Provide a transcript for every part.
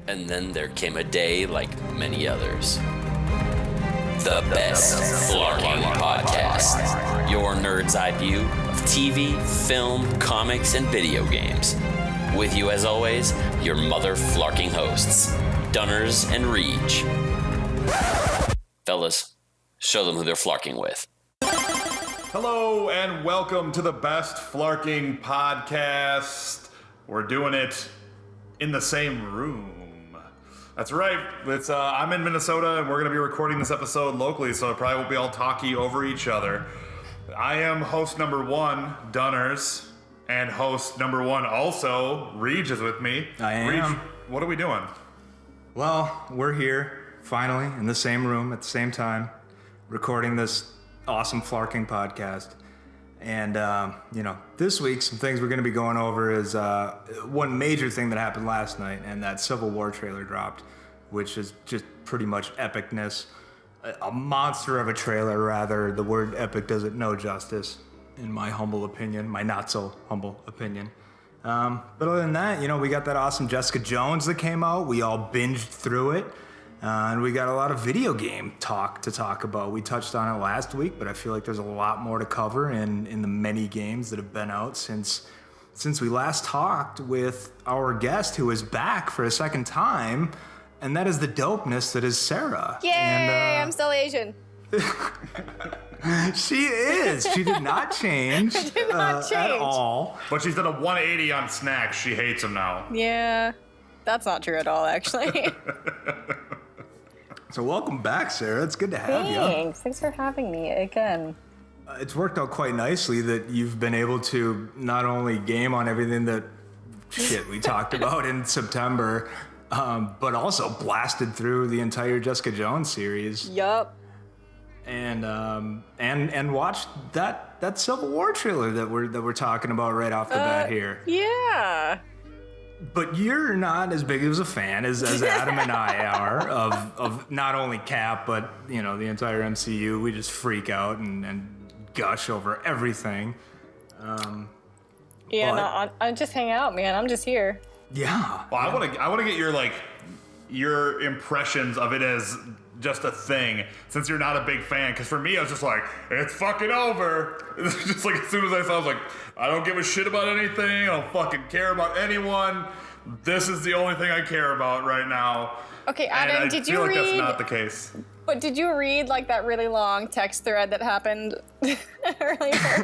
And then there came a day like many others. The Best Flarking Podcast. Your nerd's eye view of TV, film, comics, and video games. With you as always, your mother flarking hosts, Dunners and Reach. Fellas, show them who they're flarking with. Hello and welcome to the Best Flarking Podcast. We're doing it in the same room. That's right. I'm in Minnesota and we're going to be recording this episode locally, so it probably won't be all talky over each other. I am host number one, Dunners, and host number one also, Reach is with me. I am. Reach, what are we doing? Well, we're here, finally, in the same room at the same time, recording this awesome Flarking podcast. And, this week, some things we're going to be going over is one major thing that happened last night, and that Civil War trailer dropped, which is just pretty much epicness. A monster of a trailer, rather. The word epic does it no justice, in my humble opinion, my not so humble opinion. But other than that, we got that awesome Jessica Jones that came out. We all binged through it. And we got a lot of video game talk to talk about. We touched on it last week, but I feel like there's a lot more to cover in the many games that have been out since we last talked with our guest, who is back for a second time, and that is the dopeness that is Sarah. Yay, and, I'm still Asian. She is. She did not change. I did not change at all. But she's done a 180 on snacks. She hates them now. Yeah, that's not true at all, actually. So welcome back, Sarah. It's good to have you. Thanks for having me again. It's worked out quite nicely that you've been able to not only game on everything that we talked about in September, but also blasted through the entire Jessica Jones series. Yup. And watched that Civil War trailer that we're talking about right off the bat here. Yeah. But you're not as big as a fan as Adam and I are of not only Cap, but the entire MCU. We just freak out and gush over everything. I'm just hanging out, man. I'm just here. Yeah. Well, I want to get your impressions of it as just a thing, since you're not a big fan. Because for me, I was just like, it's fucking over. It's just like, as soon as I saw it, I was like, I don't give a shit about anything. I don't fucking care about anyone. This is the only thing I care about right now. Okay, Adam, did you read? I feel like that's not the case. But did you read that really long text thread that happened earlier?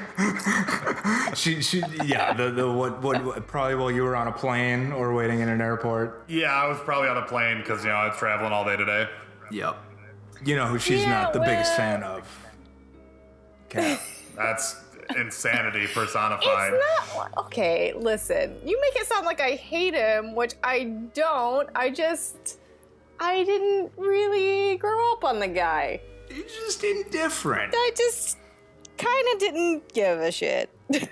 What probably while you were on a plane or waiting in an airport. Yeah, I was probably on a plane because I was traveling all day today. Yep. You know who she's not the biggest fan of? Cap. That's insanity personified. It's not. Okay, listen. You make it sound like I hate him, which I don't. I didn't really grow up on the guy. You're just indifferent. I just kind of didn't give a shit. It's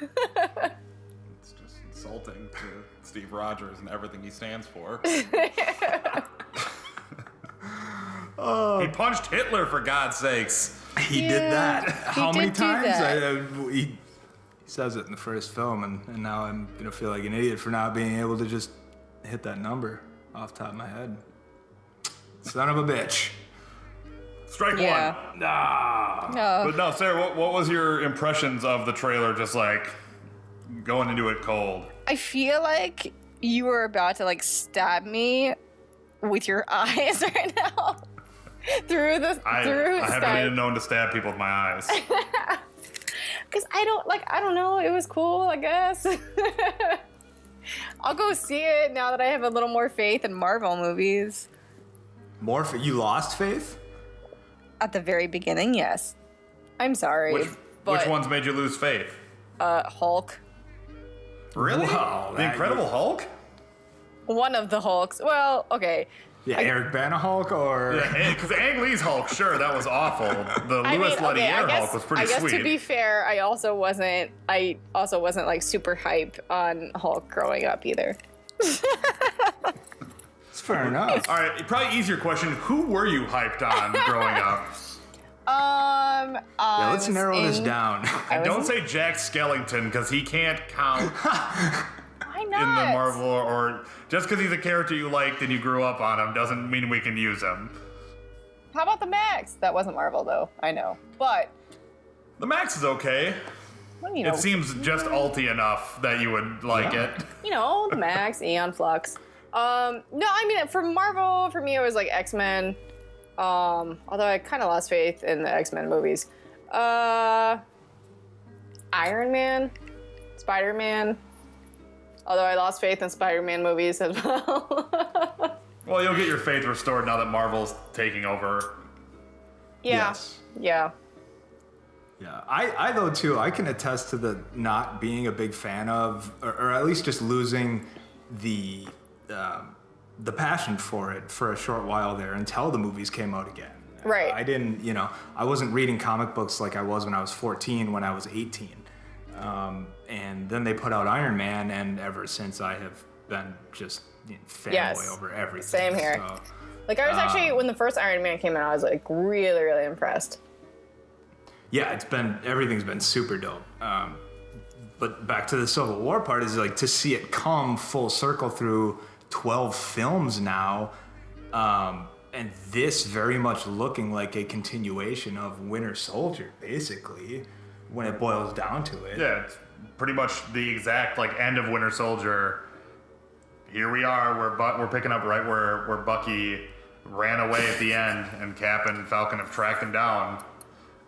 just insulting to Steve Rogers and everything he stands for. He punched Hitler, for God's sakes. He did that. How many times? He says it in the first film, and now I'm going to feel like an idiot for not being able to just hit that number off the top of my head. Son of a bitch. Strike one. Nah. No. But no, Sarah, what was your impressions of the trailer, just going into it cold? I feel like you were about to stab me with your eyes right now. I haven't even known to stab people with my eyes. Because I don't know, it was cool, I guess. I'll go see it now that I have a little more faith in Marvel movies. You lost faith? At the very beginning, yes. I'm sorry. Which ones made you lose faith? Hulk. Really? Wow, the Incredible Hulk? One of the Hulks. Well, okay. Yeah, Eric Bana Hulk or... Yeah, because Ang Lee's Hulk, sure, that was awful. The Louis Leterrier Hulk was pretty sweet. I guess to be fair, I also wasn't super hype on Hulk growing up either. It's fair enough. All right, probably easier question. Who were you hyped on growing up? Yeah, let's narrow this down. And don't say Jack Skellington, because he can't count. Why not? in the Marvel, or just because he's a character you liked and you grew up on him doesn't mean we can use him. How about the Max? That wasn't Marvel, though. I know. But The Max is okay. well, you know, It seems just alty enough that you would like it. you know, the Max, Aeon Flux. No, I mean, for Marvel, for me, it was like X-Men. Although I kind of lost faith in the X-Men movies. Iron Man, Spider-Man. Although I lost faith in Spider-Man movies as well. Well, you'll get your faith restored now that Marvel's taking over. Yeah. Yes. Yeah. Yeah, I though too, I can attest to the not being a big fan of, or at least just losing the passion for it for a short while there until the movies came out again. Right. I didn't, I wasn't reading comic books like I was when I was 14, when I was 18. And then they put out Iron Man, and ever since I have been just fanboy over everything. Same here. So, Like, I was actually, when the first Iron Man came out, I was like really, really impressed. yeah, everything's been super dope. But back to the Civil War part is like to see it come full circle through 12 films now, and this very much looking like a continuation of Winter Soldier, basically, when it boils down to it. Yeah, it's pretty much the exact end of Winter Soldier. Here we are. We're picking up right where Bucky ran away at the end, and Cap and Falcon have tracked him down,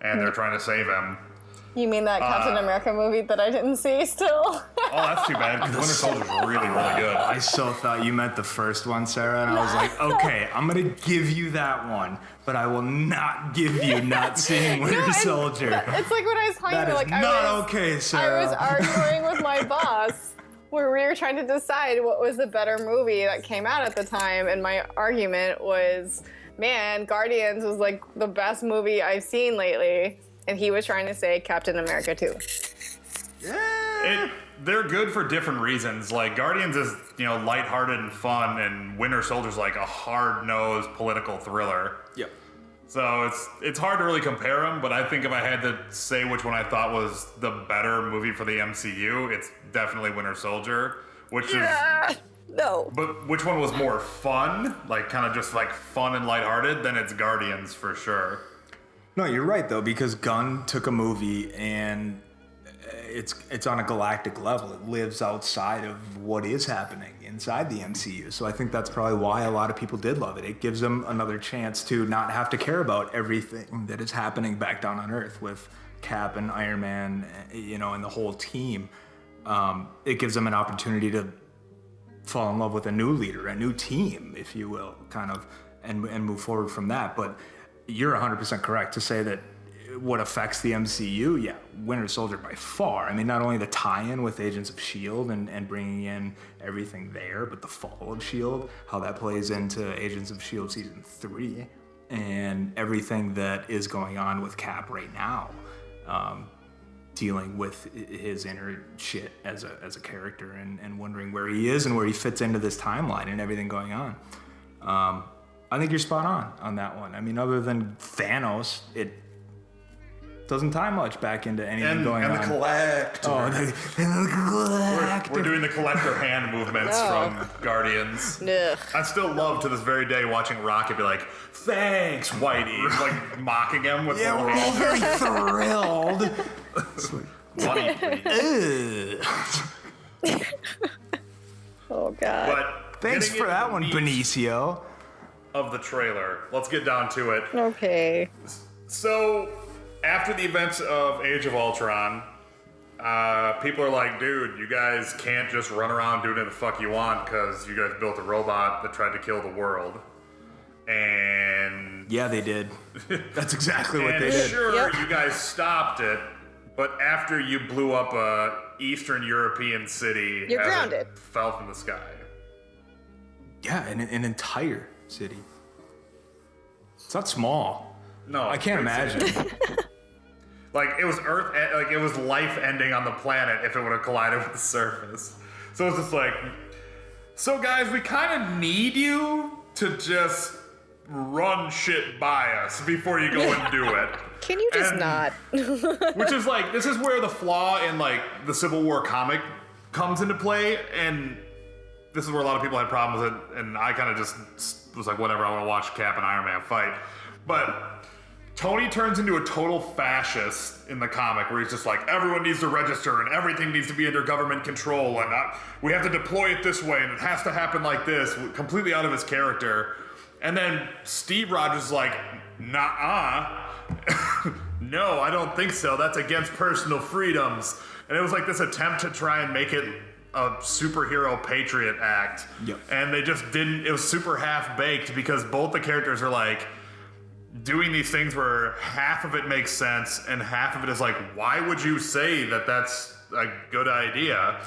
and they're trying to save him. You mean that Captain America movie that I didn't see still? Oh, that's too bad, because Winter Soldier's really, really good. I so thought you meant the first one, Sarah, and I was like, okay, I'm gonna give you that one, but I will not give you not seeing Winter Soldier. It's like when I was telling That you, is like, not okay, Sarah. I was arguing with my boss where we were trying to decide what was the better movie that came out at the time, and my argument was, man, Guardians was like the best movie I've seen lately, and he was trying to say Captain America 2. They're good for different reasons. Like, Guardians is, lighthearted and fun, and Winter Soldier's like a hard-nosed political thriller. Yep. So it's hard to really compare them, but I think if I had to say which one I thought was the better movie for the MCU, it's definitely Winter Soldier, No. But which one was more fun, kind of just fun and lighthearted, then it's Guardians for sure. No, you're right though, because Gunn took a movie and it's on a galactic level. It lives outside of what is happening inside the MCU. So I think that's probably why a lot of people did love it. It gives them another chance to not have to care about everything that is happening back down on Earth with Cap and Iron Man, and the whole team. It gives them an opportunity to fall in love with a new leader, a new team, if you will, kind of, and move forward from that. But you're 100% correct to say that what affects the MCU, yeah, Winter Soldier by far. I mean, not only the tie-in with Agents of S.H.I.E.L.D. and bringing in everything there, but the fall of S.H.I.E.L.D., how that plays into Agents of S.H.I.E.L.D. Season 3, and everything that is going on with Cap right now, dealing with his inner shit as a character and wondering where he is and where he fits into this timeline and everything going on. I think you're spot on that one. I mean, other than Thanos, it doesn't tie much back into anything going on. And the Collector. Oh, the Collector. We're doing the Collector hand movements from Guardians. Ugh. I still love to this very day watching Rocket be like, thanks, Whitey. Mocking him with Yeah, the we're all very thrilled. money, please. Oh, God. But Thanks getting for into that the one, meat Benicio. of the trailer. Let's get down to it. Okay. So, after the events of Age of Ultron, people are like, dude, you guys can't just run around doing what the fuck you want because you guys built a robot that tried to kill the world. And Yeah, they did. That's exactly what they did. Sure, Yep. you guys stopped it, but after you blew up a Eastern European city, You're as it grounded. fell from the sky. Yeah, an entire city. It's not small. No, I can't imagine. It was Earth, it was life ending on the planet if it would have collided with the surface. So it's just so guys, we kind of need you to just run shit by us before you go and do it. Can you just And- not? Which is this is where the flaw in the Civil War comic comes into play, and this is where a lot of people had problems with it, and I kind of just was like, whatever, I want to watch Cap and Iron Man fight. But Tony turns into a total fascist in the comic, where he's just like, everyone needs to register, and everything needs to be under government control, and we have to deploy it this way, and it has to happen like this, completely out of his character. And then Steve Rogers is like, nah, no, I don't think so. That's against personal freedoms. And it was like this attempt to try and make it a superhero patriot act. Yep. And they just didn't, it was super half-baked because both the characters are like doing these things where half of it makes sense and half of it is like, why would you say that that's a good idea?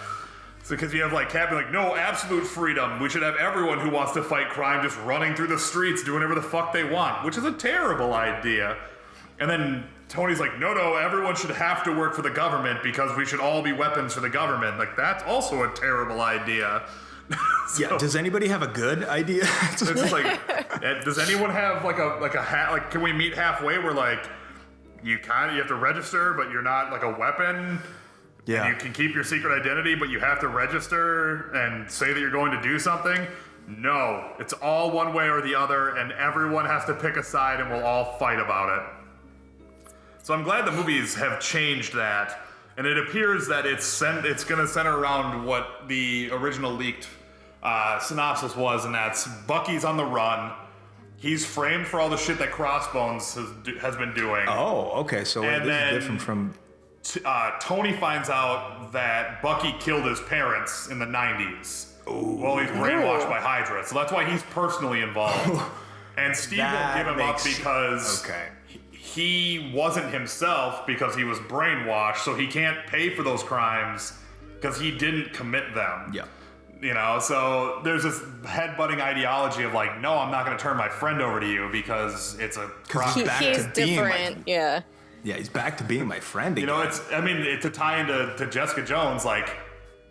So because you have like Captain like, no, absolute freedom. We should have everyone who wants to fight crime just running through the streets doing whatever the fuck they want, which is a terrible idea. And then Tony's like, no, everyone should have to work for the government because we should all be weapons for the government. Like, that's also a terrible idea. Yeah, does anybody have a good idea? It's just like, does anyone have like a hat? Like, can we meet halfway where like you have to register, but you're not like a weapon? Yeah. And you can keep your secret identity, but you have to register and say that you're going to do something? No, it's all one way or the other, and everyone has to pick a side, and we'll all fight about it. So I'm glad the movies have changed that, and it appears that it's going to center around what the original leaked synopsis was, and that's Bucky's on the run. He's framed for all the shit that Crossbones has been doing. Oh, okay. So And this then- is different from. Tony finds out that Bucky killed his parents in the 90s. While he's brainwashed by Hydra. So that's why he's personally involved. And Steve won't give him up because he wasn't himself because he was brainwashed, so he can't pay for those crimes because he didn't commit them. Yeah. You know, so there's this headbutting ideology of like, no, I'm not going to turn my friend over to you because it's a crime. back He's to being different. Yeah. Yeah, he's back to being my friend again. You know, to tie into Jessica Jones, like,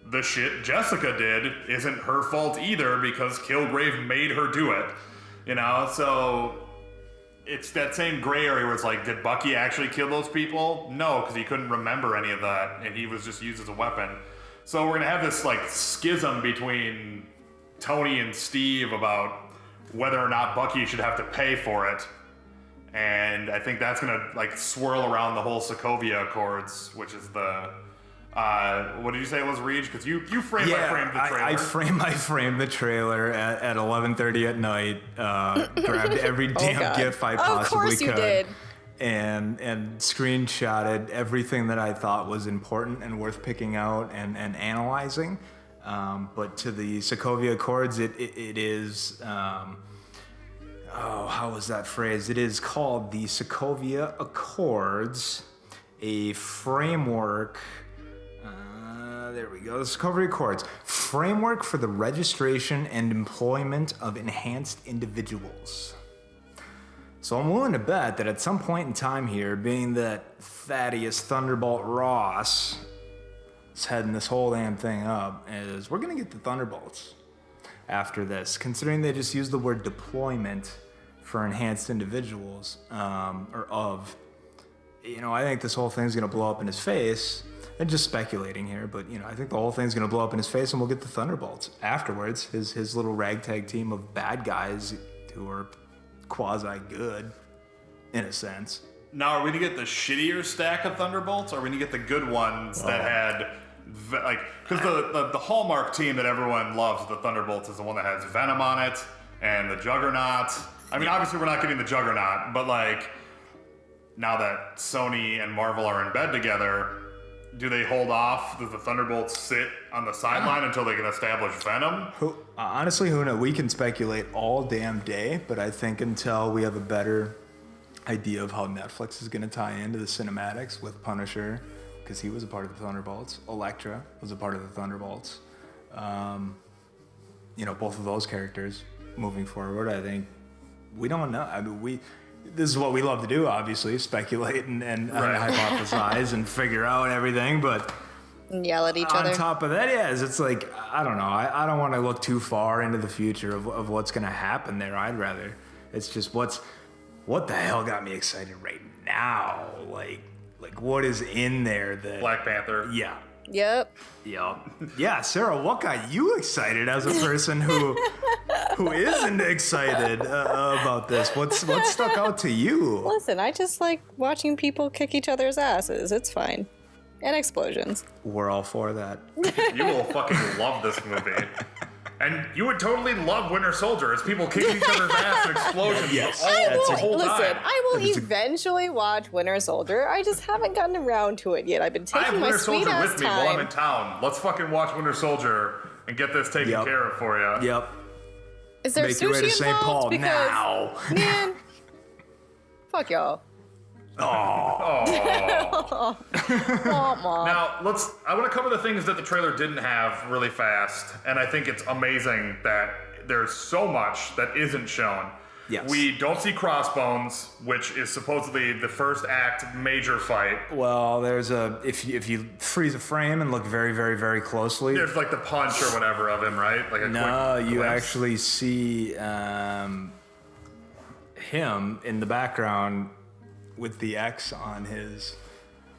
the shit Jessica did isn't her fault either because Kilgrave made her do it. You know, so it's that same gray area where it's like, did Bucky actually kill those people? No, because he couldn't remember any of that, and he was just used as a weapon. So we're gonna have this like schism between Tony and Steve about whether or not Bucky should have to pay for it. And I think that's gonna like swirl around the whole Sokovia Accords, which is the what did you say it was, Reed? Because you framed the trailer. I framed the trailer at 11:30 at night. Grabbed every damn God. GIF I Of possibly course you could, did. and screenshotted everything that I thought was important and worth picking out and analyzing. But to the Sokovia Accords, it is. How was that phrased? It is called the Sokovia Accords, a framework. There we go. The Sokovia Accords, framework for the registration and employment of enhanced individuals. So I'm willing to bet that at some point in time here, being that Thaddeus Thunderbolt Ross is heading this whole damn thing up, is we're gonna get the Thunderbolts after this, considering they just used the word deployment for enhanced individuals, I think this whole thing's gonna blow up in his face. And just speculating here, but I think the whole thing's gonna blow up in his face, and we'll get the Thunderbolts afterwards. His little ragtag team of bad guys who are quasi good, in a sense. Now, are we gonna get the shittier stack of Thunderbolts, or are we gonna get the good ones that had because the Hallmark team that everyone loves, the Thunderbolts, is the one that has Venom on it and the Juggernaut. I mean, obviously we're not getting the Juggernaut, but like now that Sony and Marvel are in bed together. Do they hold off? Does the Thunderbolts sit on the sideline until they can establish Venom? Honestly, who knows? We can speculate all damn day, but I think until we have a better idea of how Netflix is going to tie into the cinematics with Punisher, because he was a part of the Thunderbolts. Elektra was a part of the Thunderbolts. Both of those characters moving forward, I think we don't know. I mean, this is what we love to do, obviously, speculate and hypothesize and figure out everything, but Yell at each other. on top of that, it's like, I don't know, I don't want to look too far into the future of what's going to happen there. I'd rather, it's just what the hell got me excited right now? Like what is in there that... Black Panther. Yeah. Yep. Yeah, Sarah, what got you excited as a person who isn't excited about this? What stuck out to you? Listen, I just like watching people kick each other's asses. It's fine. And explosions. We're all for that. You will fucking love this movie. And you would totally love Winter Soldier as people kicking each other's ass and explosions Yes. the whole time. Listen, I will eventually watch Winter Soldier. I just haven't gotten around to it yet. I've been I have taking my Winter sweet Soldier ass with me while I'm in time. town. Let's fucking watch Winter Soldier and get this taken Yep. care of for you. Yep. Is there Make your way sushi to St. Paul involved? now. Man, fuck y'all. Oh. Womp womp. Now, I want to cover the things that the trailer didn't have really fast, and I think it's amazing that there's so much that isn't shown. Yes. We don't see Crossbones, which is supposedly the first act major fight. Well, there's if you freeze a frame and look very, very, very closely. There's like the punch or whatever of him, right? Like a No, quick you glimpse. actually see him in the background with the X on his.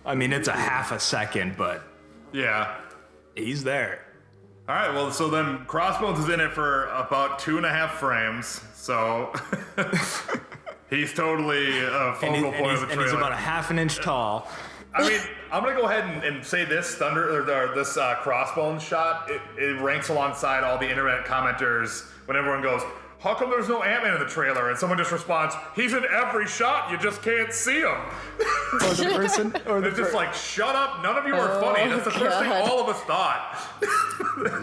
I mean, it's a half a second, but Yeah. he's there. All right, well, so then Crossbones is in it for about 2.5 frames, so he's totally a focal point of the trailer. And he's about a half an inch tall. I mean, I'm gonna go ahead and say this this Crossbones shot. It ranks alongside all the internet commenters when everyone goes, "How come there's no Ant-Man in the trailer?" And someone just responds, "He's in every shot. You just can't see him." Or the person, or the It's just like, shut up. None of you are funny. That's the first thing God. all of us thought.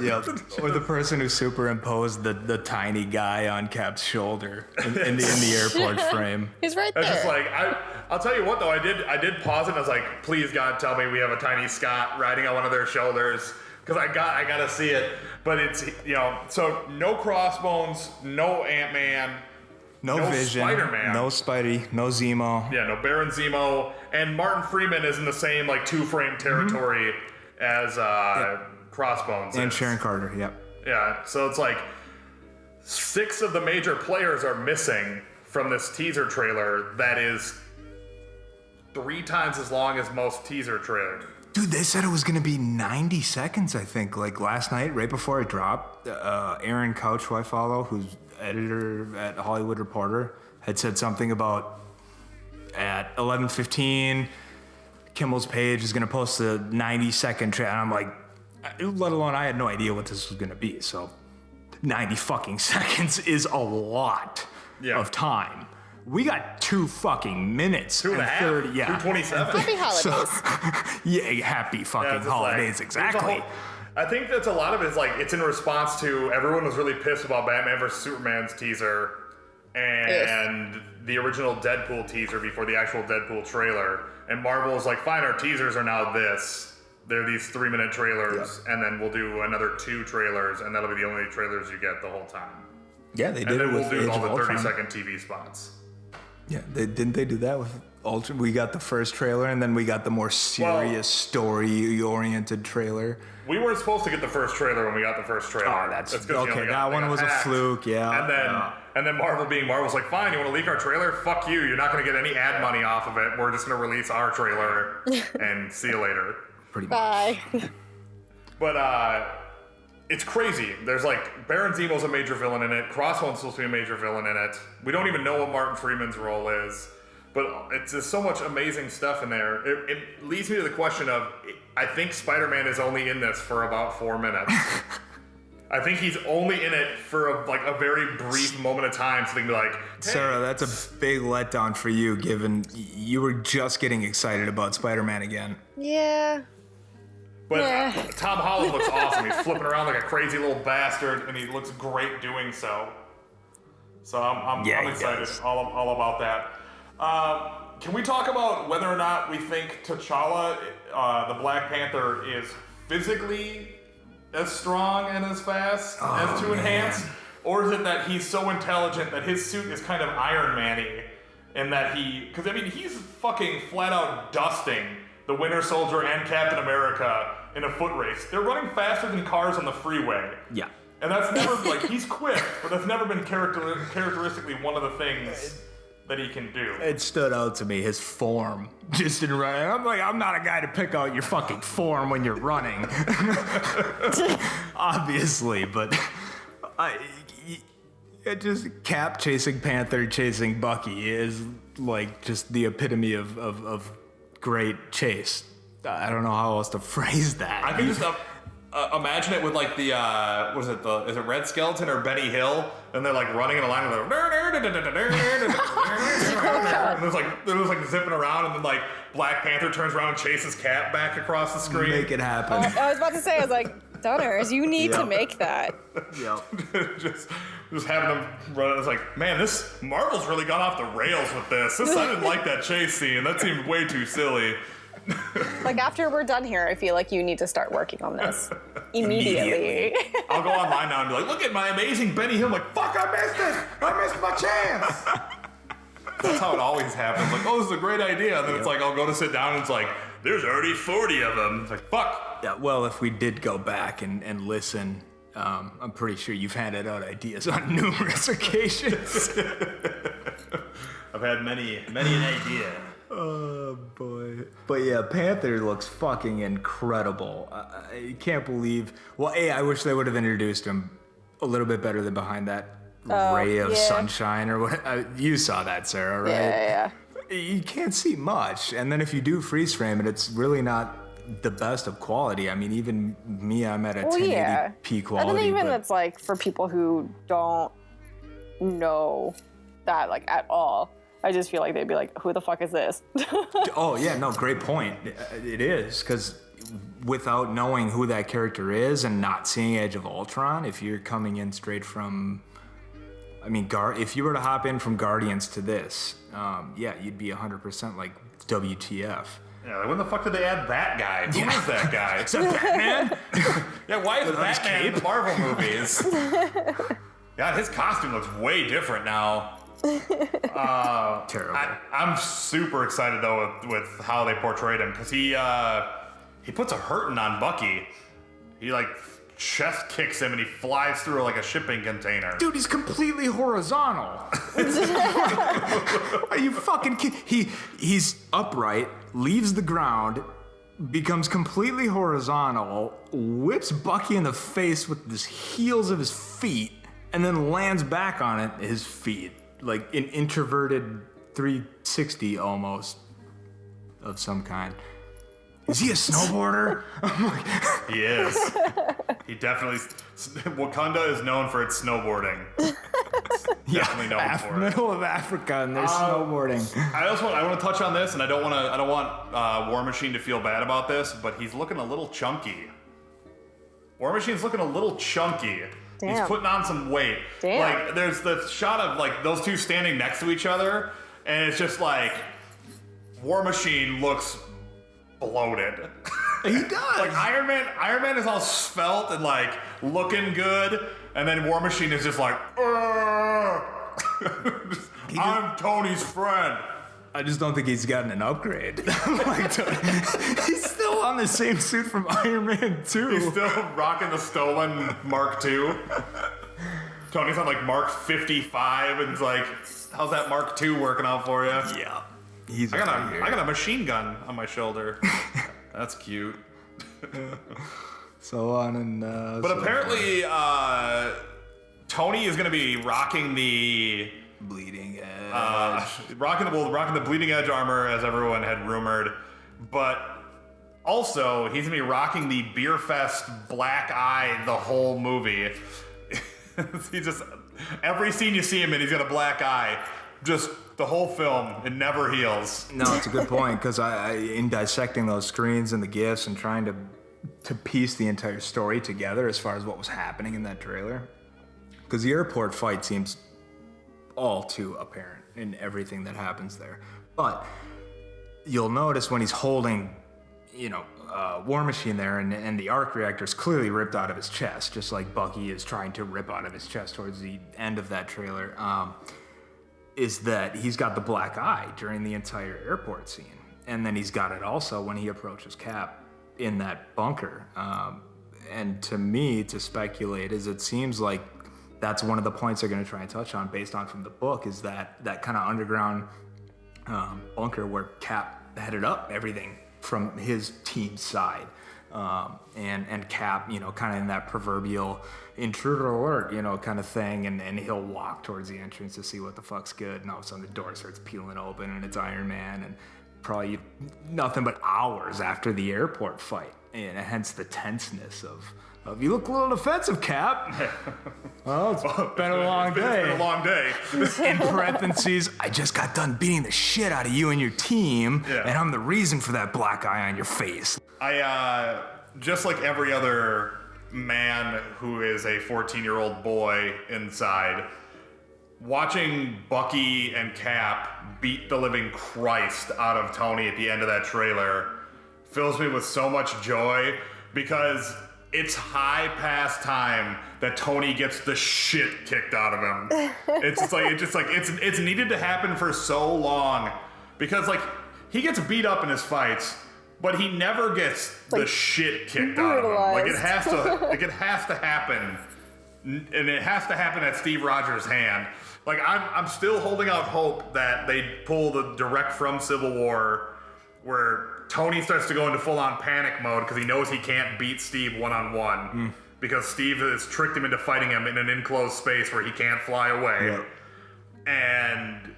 Yep. Or the person who superimposed the tiny guy on Cap's shoulder in the airport frame. He's right there. It's just like I'll tell you what though, I did pause it and I was like, please God, tell me we have a tiny Scott riding on one of their shoulders, because I gotta see it. But it's so no Crossbones, no Ant-Man, No Vision, Spider-Man. no Spidey, no Zemo. yeah, no Baron Zemo, and Martin Freeman is in the same like 2-frame territory as Crossbones And is. Sharon Carter, yep. Yeah, so it's like 6 of the major players are missing from this teaser trailer that is 3 times as long as most teaser trailers. Dude, they said it was gonna be 90 seconds, I think. Like last night, right before it dropped, Aaron Couch, who I follow, who's editor at Hollywood Reporter, had said something about at 11:15, Kimmel's page is gonna post a 90-second trailer. And I'm like, let alone I had no idea what this was gonna be. So 90 fucking seconds is a lot of time. We got 2 fucking minutes. 2.5, 30, yeah. 2:27. Happy holidays. Yeah, happy fucking It's just holidays, like, exactly. I think that's a lot of it is like it's in response to everyone was really pissed about Batman vs Superman's teaser and the original Deadpool teaser before the actual Deadpool trailer. And Marvel was like, fine, our teasers are now this. They're these 3-minute trailers, and then we'll do another 2 trailers, and that'll be the only trailers you get the whole time. Yeah, they And did it then with we'll do Age all of the Ultron. 30-second TV spots. Yeah, didn't they do that with Ultron? We got the first trailer, and then we got the more serious, story-oriented trailer. We weren't supposed to get the first trailer when we got the first trailer. Oh, that's 'cause, okay. That one was a hacked. fluke, yeah. And then Marvel being Marvel's like, fine, you want to leak our trailer? Fuck you. You're not going to get any ad money off of it. We're just going to release our trailer and see you later. Pretty much. Bye. But it's crazy. There's like Baron Zemo's a major villain in it. Crossbone's supposed to be a major villain in it. We don't even know what Martin Freeman's role is. But it's just so much amazing stuff in there. It leads me to the question of, I think Spider-Man is only in this for about 4 minutes. I think he's only in it for a very brief moment of time, so they can be like, hey. Sarah, that's a big letdown for you, given you were just getting excited about Spider-Man again. Yeah. But Yeah. Tom Holland looks awesome. He's flipping around like a crazy little bastard, and he looks great doing so. So I'm Yeah, he excited does. all about that. Can we talk about whether or not we think T'Challa, the Black Panther, is physically as strong and as fast as to enhance? Or is it that he's so intelligent that his suit is kind of Iron Man-y, and that because I mean, he's fucking flat out dusting the Winter Soldier and Captain America in a foot race. They're running faster than cars on the freeway. Yeah. And that's never, he's quick, but that's never been characteristically one of the things that he can do. It stood out to me, his form, just in running. I'm like, I'm not a guy to pick out your fucking form when you're running. Obviously, but it just Cap chasing Panther chasing Bucky is like just the epitome of great chase. I don't know how else to phrase that. I can just imagine it with like the is it Red Skeleton or Benny Hill, and they're like running in a line with and it was like zipping around, and then like Black Panther turns around and chases Cap back across the screen. Make it happen. I was about to say, I was like, Dunners, you need to make that. Yep. just having them run. It's like, man, this Marvel's really gone off the rails with this. I didn't like that chase scene. That seemed way too silly. Like, after we're done here, I feel like you need to start working on this immediately. I'll go online now and be like, look at my amazing Benny Hill. I'm like, fuck, I missed it. I missed my chance. That's how it always happens. Like, oh, this is a great idea. And then it's like, I'll go to sit down and it's like, there's already 40 of them. It's like, fuck. Yeah, well, if we did go back and listen, I'm pretty sure you've handed out ideas on numerous occasions. I've had many an idea. Oh, boy. But yeah, Panther looks fucking incredible. I can't believe... Well, I wish they would have introduced him a little bit better than behind that ray of sunshine or what. You saw that, Sarah, right? Yeah. You can't see much. And then if you do freeze frame it, it's really not the best of quality. I mean, even me, I'm at a 1080p quality. And then even it's like for people who don't know that like at all, I just feel like they'd be like, who the fuck is this? Oh, yeah, no, great point. It is, because without knowing who that character is and not seeing Age of Ultron, if you're coming in straight from... I mean, if you were to hop in from Guardians to this, yeah, you'd be 100% like, WTF. Yeah, like, when the fuck did they add that guy? Who is that guy? Is that Batman? Yeah, why is Batman in the Marvel movies? God, his costume looks way different now. Terrible. I'm super excited though with how they portrayed him, because he puts a hurting on Bucky. He like chest kicks him and he flies through like a shipping container. Dude, he's completely horizontal. Are you fucking kidding? He's upright, leaves the ground, becomes completely horizontal, whips Bucky in the face with the heels of his feet, and then lands back on it, his feet. Like an introverted 360 almost of some kind. Is he a snowboarder? He is. He definitely... Wakanda is known for its snowboarding. Definitely known for it. Middle of Africa and they're snowboarding. I want to touch on this, and I don't want War Machine to feel bad about this, but he's looking a little chunky. War Machine's looking a little chunky. Damn. He's putting on some weight. Damn. Like, there's the shot of like those two standing next to each other, and it's just like War Machine looks bloated. He does. Like Iron Man is all svelte and like looking good, and then War Machine is just like, I'm Tony's friend. I just don't think he's gotten an upgrade. He's still on the same suit from Iron Man 2. He's still rocking the stolen Mark II. Tony's on like Mark 55, and it's like, how's that Mark II working out for you? Yeah. He's I got a machine gun on my shoulder. That's cute. So on and but apparently Tony is going to be rocking the bleeding edge. rocking the bleeding edge armor, as everyone had rumored, but also he's going to be rocking the Beer Fest black eye the whole movie. He just, every scene you see him in, he's got a black eye. Just the whole film, it never heals. No, it's a good point, because I in dissecting those screens and the gifs and trying to piece the entire story together as far as what was happening in that trailer, because the airport fight seems all too apparent in everything that happens there. But you'll notice when he's holding, War Machine there, and the arc reactor is clearly ripped out of his chest, just like Bucky is trying to rip out of his chest towards the end of that trailer. Is that he's got the black eye during the entire airport scene. And then he's got it also when he approaches Cap in that bunker. And to me, to speculate, is it seems like that's one of the points they're going to try and touch on based on from the book is that kind of underground bunker where Cap headed up everything from his team's side. And Cap, kind of in that proverbial intruder alert, kind of thing, and he'll walk towards the entrance to see what the fuck's good, and all of a sudden the door starts peeling open, and it's Iron Man, and probably nothing but hours after the airport fight, and hence the tenseness of you look a little defensive, Cap. Well, it's been a long day. It's been a long day. In parentheses, I just got done beating the shit out of you and your team, and I'm the reason for that black eye on your face. I, just like every other man who is a 14-year-old boy inside, watching Bucky and Cap beat the living Christ out of Tony at the end of that trailer fills me with so much joy because it's high past time that Tony gets the shit kicked out of him. It's needed to happen for so long because he gets beat up in his fights, but he never gets the shit kicked out of him. It has to happen, and it has to happen at Steve Rogers' hand. I'm still holding out hope that they pull the direct from Civil War where Tony starts to go into full-on panic mode because he knows he can't beat Steve one-on-one because Steve has tricked him into fighting him in an enclosed space where he can't fly away. Yep. And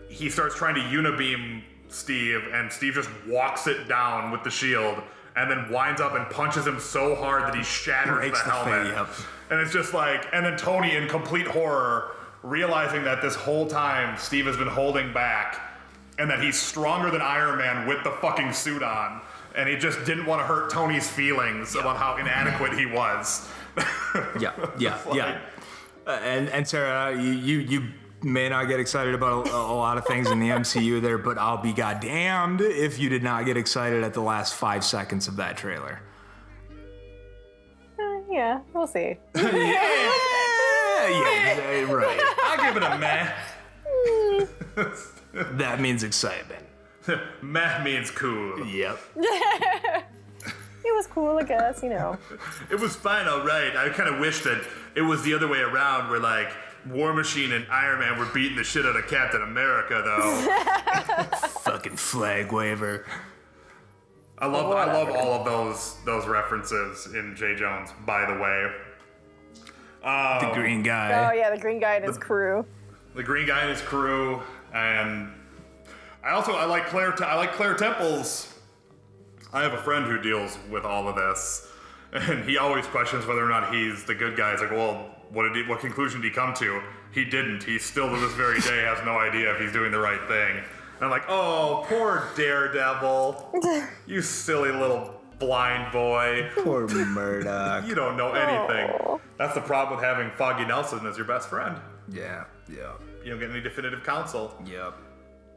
he starts trying to unibeam Steve, and Steve just walks it down with the shield and then winds up and punches him so hard that he shatters the helmet. And it's just and then Tony in complete horror, realizing that this whole time Steve has been holding back and that he's stronger than Iron Man with the fucking suit on, and he just didn't want to hurt Tony's feelings about how inadequate he was. Yeah. And Sarah, you may not get excited about a lot of things in the MCU there, but I'll be goddamned if you did not get excited at the last 5 seconds of that trailer. Yeah, we'll see. Yeah, right. I'll give it a meh. That means excitement. Meh means cool. Yep. It was cool, I guess, It was fine, all right. I kind of wish that it was the other way around, where War Machine and Iron Man were beating the shit out of Captain America, though. Fucking flag waver. I love all of those references in J. Jones, by the way. The green guy. Oh yeah, the green guy and his crew. The green guy and his crew, and I like Claire Temple's. I have a friend who deals with all of this, and he always questions whether or not he's the good guy. He's like, well, what conclusion did he come to? He didn't. He still to this very day has no idea if he's doing the right thing. And I'm like, oh, poor Daredevil. You silly little blind boy. Poor Murdoch. You don't know anything. That's the problem with having Foggy Nelson as your best friend. Yeah. You don't get any definitive counsel. Yep.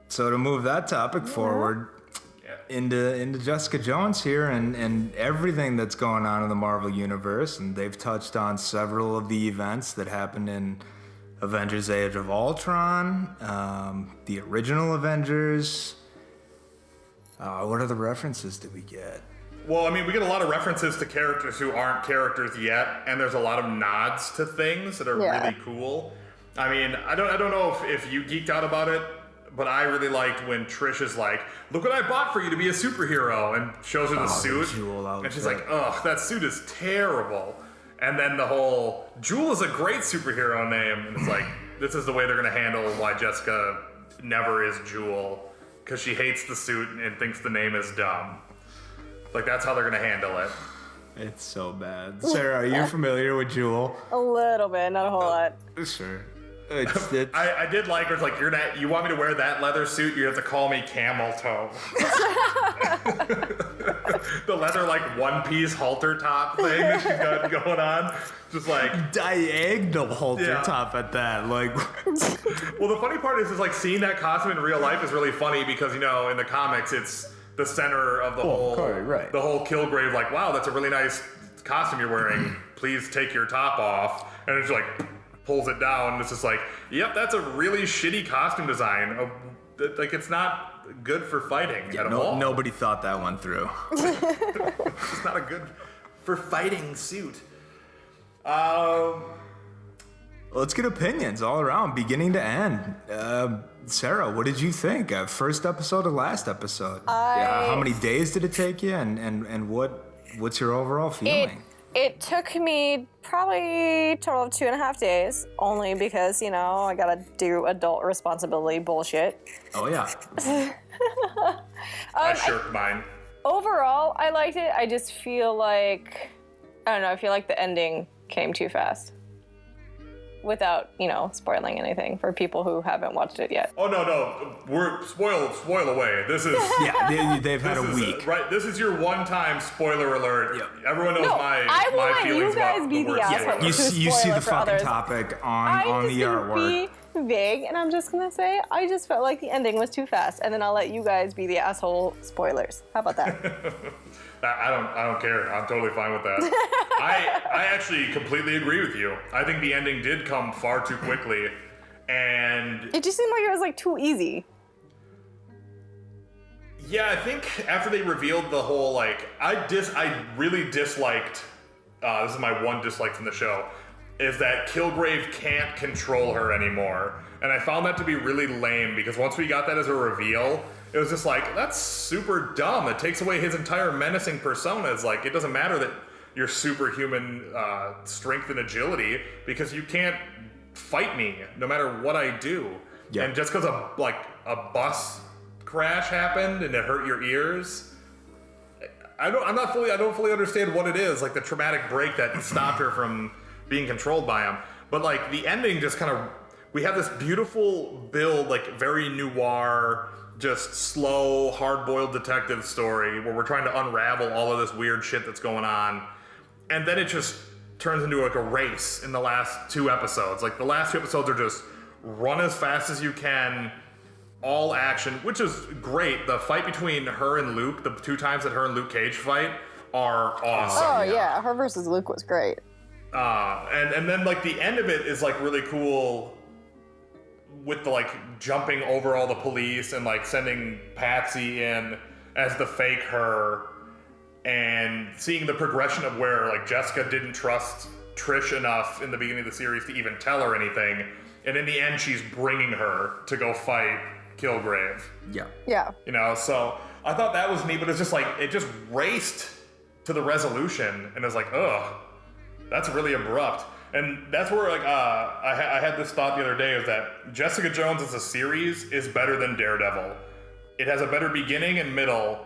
So to move that topic forward into Jessica Jones here and everything that's going on in the Marvel Universe, and they've touched on several of the events that happened in Avengers Age of Ultron, the original Avengers. What other references did we get? Well, I mean, we get a lot of references to characters who aren't characters yet, and there's a lot of nods to things that are really cool. I mean, I don't know if you geeked out about it, but I really liked when Trish is like, look what I bought for you to be a superhero, and shows her the suit. And she's like, ugh, that suit is terrible. And then the whole, Jewel is a great superhero name. And it's like, this is the way they're going to handle why Jessica never is Jewel, because she hates the suit and thinks the name is dumb. That's how they're going to handle it. It's so bad. Sarah, are you familiar with Jewel? A little bit, not a whole lot. Sure. I did like her. It's like, you want me to wear that leather suit? You have to call me Camel Toe. The leather one-piece halter top thing that she's got going on. Just diagonal halter top at that. Well, the funny part is seeing that costume in real life is really funny because, in the comics, it's the center of the whole the whole Kilgrave. Wow, that's a really nice costume you're wearing. Please take your top off. And it's pulls it down. And it's just yep, that's a really shitty costume design. It's not good for fighting at all. Nobody thought that one through. It's not a good for fighting suit. let's get opinions all around, beginning to end. Sarah, what did you think? First episode or last episode? How many days did it take you, and what's your overall feeling? It took me probably a total of 2.5 days, only because, I gotta do adult responsibility bullshit. Oh, yeah. I shirked mine. Overall, I liked it. I just feel like, I don't know, I feel like the ending came too fast. Without, spoiling anything for people who haven't watched it yet. Oh, no. We're spoil away. This is... Yeah, they've had a week. Right, this is your one-time spoiler alert. Yep. Everyone knows I will let feelings you guys about be the word the spoiler. asshole. You see the for fucking others. topic on the artwork. Be vague, and I'm just gonna say I just felt like the ending was too fast, and then I'll let you guys be the asshole spoilers. How about that? I don't care. I'm totally fine with that. I actually completely agree with you. I think the ending did come far too quickly, and It just seemed like it was like too easy. yeah, I think after they revealed the whole I really disliked. This is my one dislike from the show. Is that Kilgrave can't control her anymore. And I found that to be really lame because once we got that as a reveal, it was just like, that's super dumb. It takes away his entire menacing persona. It's like, it doesn't matter that you're superhuman strength and agility because you can't fight me no matter what I do. Yeah. And just because a bus crash happened and it hurt your ears, I don't fully understand what it is, like the traumatic break that stopped her from being controlled by him. But like the ending just kind of, we have this beautiful build, like very noir, just slow, hard-boiled detective story where we're trying to unravel all of this weird shit that's going on. And then it just turns into like a race in the last 2 episodes. Like the last 2 episodes are just run as fast as you can, all action, which is great. The fight between her and Luke, the 2 times that her and Luke Cage fight, are awesome. Oh yeah, her versus Luke was great. And then like the end of it is like really cool with the like jumping over all the police and like sending Patsy in as the fake her and seeing the progression of where like Jessica didn't trust Trish enough in the beginning of the series to even tell her anything, and in the end she's bringing her to go fight Kilgrave. Yeah. So I thought that was neat, but it's just like it just raced to the resolution and it's like, ugh, that's really abrupt. And that's where like I had this thought the other day, is that Jessica Jones as a series is better than Daredevil. It has a better beginning and middle,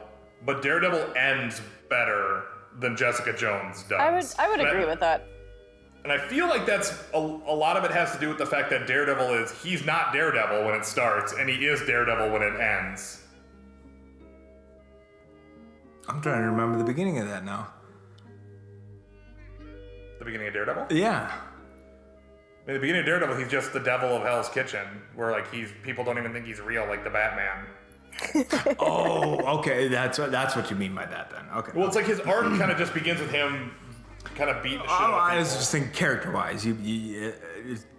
but Daredevil ends better than Jessica Jones does. I would agree with that. And I feel like that's a lot of it has to do with the fact that Daredevil he's not Daredevil when it starts, and he is Daredevil when it ends. I'm trying to remember the beginning of that now. The beginning of Daredevil? Yeah. In the beginning of Daredevil, he's just the devil of Hell's Kitchen, where like people don't even think he's real, like the Batman. Oh, okay. That's what you mean by that then. Okay. Well, it's like his arc kind of just begins with him kind of beating the shit out of people. I was just thinking character-wise. You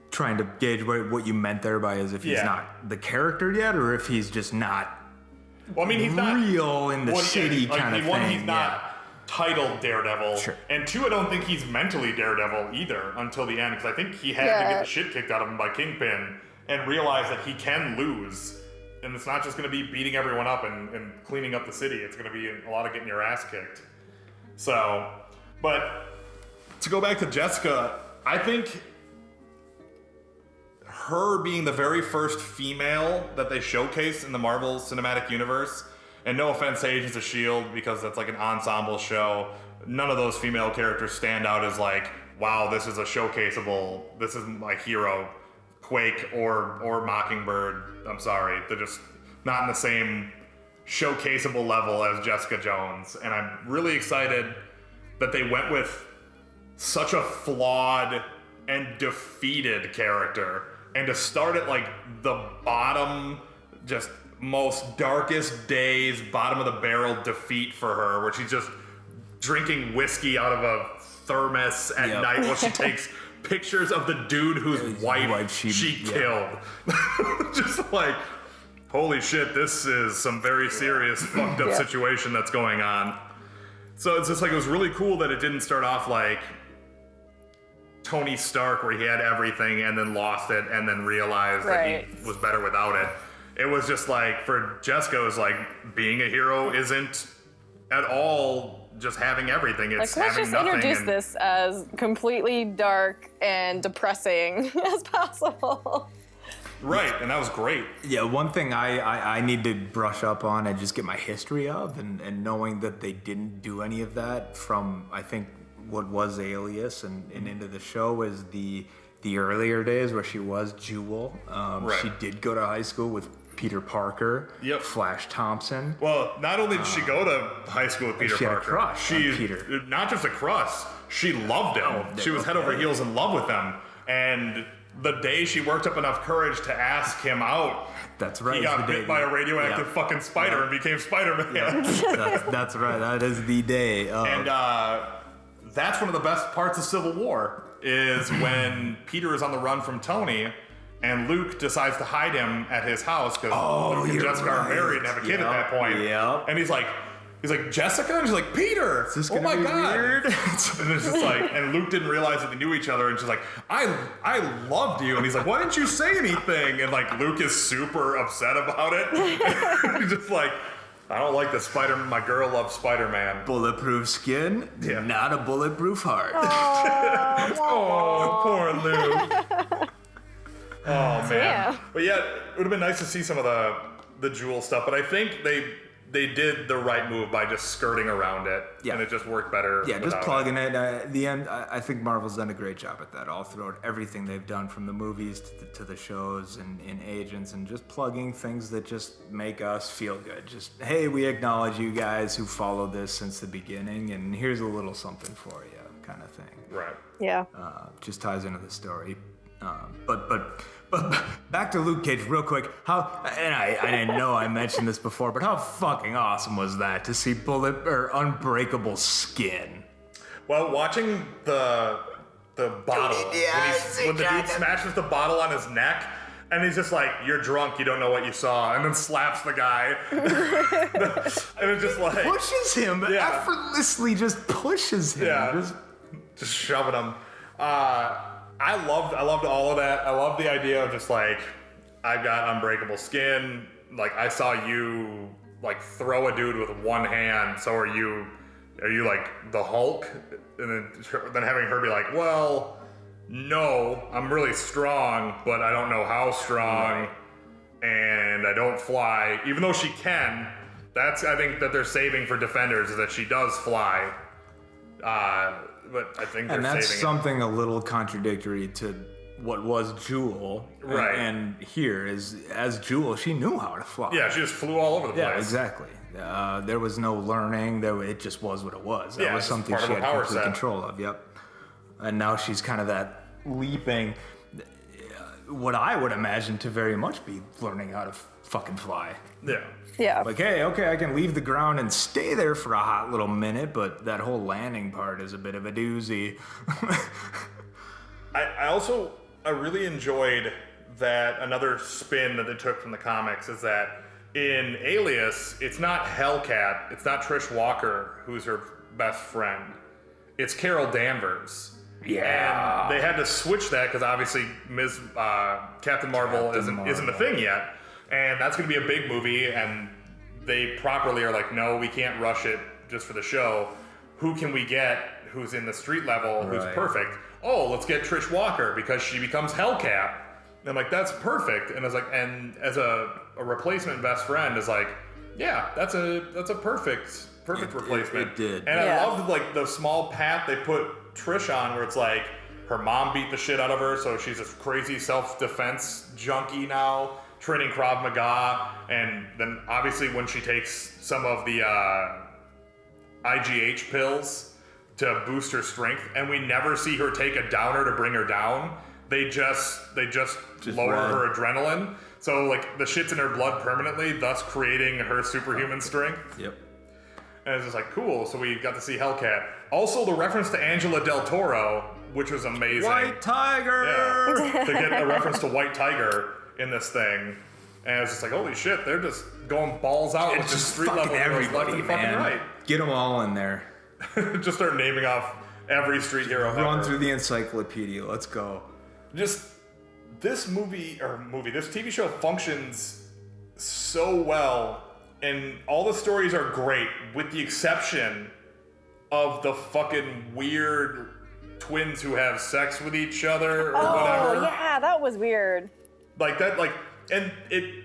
trying to gauge what you meant there by as if he's not the character yet, or if he's just not. Well, I mean, he's not real in the city kind of thing. One, he's not titled Daredevil, sure. And 2, I don't think he's mentally Daredevil either until the end, because I think he had to get the shit kicked out of him by Kingpin and realize that he can lose, and it's not just going to be beating everyone up and cleaning up the city. It's going to be a lot of getting your ass kicked. So, but to go back to Jessica, I think her being the very first female that they showcased in the Marvel Cinematic Universe, and no offense to Agents of S.H.I.E.L.D., because that's like an ensemble show, none of those female characters stand out as like, wow, this is this is my hero. Quake or Mockingbird, I'm sorry, they're just not in the same showcaseable level as Jessica Jones. And I'm really excited that they went with such a flawed and defeated character, and to start at like the bottom, just most darkest days, bottom of the barrel defeat for her, where she's just drinking whiskey out of a thermos at night while she takes pictures of the dude whose wife she killed. Just like, holy shit, this is some very serious fucked up situation that's going on. So it's just like, it was really cool that it didn't start off like Tony Stark where he had everything and then lost it and then realized that he was better without it. It was just like, for Jessica, it was like, being a hero isn't at all just having everything. It's Like, let's having just nothing. introduce this as completely dark and depressing as possible. Right, and that was great. Yeah, one thing I need to brush up on and just get my history of, and knowing that they didn't do any of that from, I think, what was Alias and into the show is the earlier days where she was Jewel. Right. She did go to high school with Peter Parker, Yep. Flash Thompson. Well, not only did she go to high school with Peter she had a Parker, crush on she Peter. not just a crush, she loved him. She was head over heels in love with him. And the day she worked up enough courage to ask him out, That's right. he got bit by a radioactive fucking spider and became Spider-Man. That's right. That is the day. And that's one of the best parts of Civil War, is when Peter is on the run from Tony and Luke decides to hide him at his house because Luke and Jessica are married and have a kid at that point. Yep. And he's like, Jessica? And she's like, Peter! Is this oh gonna my be God. weird? And it's just like, and Luke didn't realize that they knew each other, and she's like, I loved you. And he's like, why didn't you say anything? And like, Luke is super upset about it. He's just like, I don't like the my girl loves Spider-Man. Bulletproof skin, Yeah. not a bulletproof heart. Oh, poor Luke. Oh, man. Yeah. But yeah, it would have been nice to see some of the Jewel stuff, but I think they did the right move by just skirting around it, Yeah. and it just worked better. Yeah, just without plugging it. At the end, I think Marvel's done a great job at that all throughout everything they've done, from the movies to the shows and in Agents, and just plugging things that just make us feel good. Just, hey, we acknowledge you guys who followed this since the beginning, and here's a little something for you, kind of thing. Right. Yeah. Just ties into the story. But back to Luke Cage real quick. I didn't know I mentioned this before, but how fucking awesome was that to see unbreakable skin? Well, watching the bottle, when the dude smashes the bottle on his neck, and he's just like, you're drunk, you don't know what you saw, and then slaps the guy. And it's just like... Pushes him, Yeah. effortlessly just pushes him. Yeah. Just shoving him. I loved all of that. I love the idea of just like, I've got unbreakable skin. Like, I saw you like throw a dude with one hand. So are you like the Hulk? And then having her be like, well, no, I'm really strong, but I don't know how strong, and I don't fly. Even though she can, I think that they're saving for Defenders, is that she does fly. But I think they're And that's saving something a little contradictory to what was Jewel. Right. And here is, as Jewel, she knew how to fly. Yeah, she just flew all over the place. Yeah, exactly. There was no learning. It just was what it was. That Yeah, was it's something part she of had a power complete set. control of. Yep. And now she's kind of that leaping, what I would imagine to very much be learning how to fucking fly. Yeah. Yeah. Like, hey, okay, I can leave the ground and stay there for a hot little minute, but that whole landing part is a bit of a doozy. I really enjoyed that another spin that they took from the comics is that in Alias, it's not Hellcat, it's not Trish Walker who's her best friend. It's Carol Danvers. Yeah. And they had to switch that because obviously Captain Marvel isn't a thing yet. And that's going to be a big movie, and they properly are like, no, we can't rush it just for the show. Who can we get who's in the street level, who's perfect? Oh, let's get Trish Walker because she becomes Hellcat. And I'm like, that's perfect. And I was like, and as a replacement best friend is like, yeah, that's a perfect replacement. It did. And Yeah. I loved like the small path they put Trish on, where it's like her mom beat the shit out of her, so she's this crazy self-defense junkie now, training Krav Maga, and then obviously when she takes some of the IGH pills to boost her strength, and we never see her take a downer to bring her down. They just lower run. her adrenaline, so like the shit's in her blood permanently, thus creating her superhuman strength. Yep. And it's just like, cool, so we got to see Hellcat. Also, the reference to Angela Del Toro, which was amazing. White Tiger! Yeah, to get a reference to White Tiger in this thing. And it's just like, holy shit, they're just going balls out with It's the just street fucking level heroes left everybody, and fucking man. right. Get them all in there. Just start naming off every street hero Run ever. through the encyclopedia. Let's go. Just this this TV show functions so well, and all the stories are great, with the exception of the fucking weird twins who have sex with each other or whatever. Oh, yeah, that was weird. Like that, and it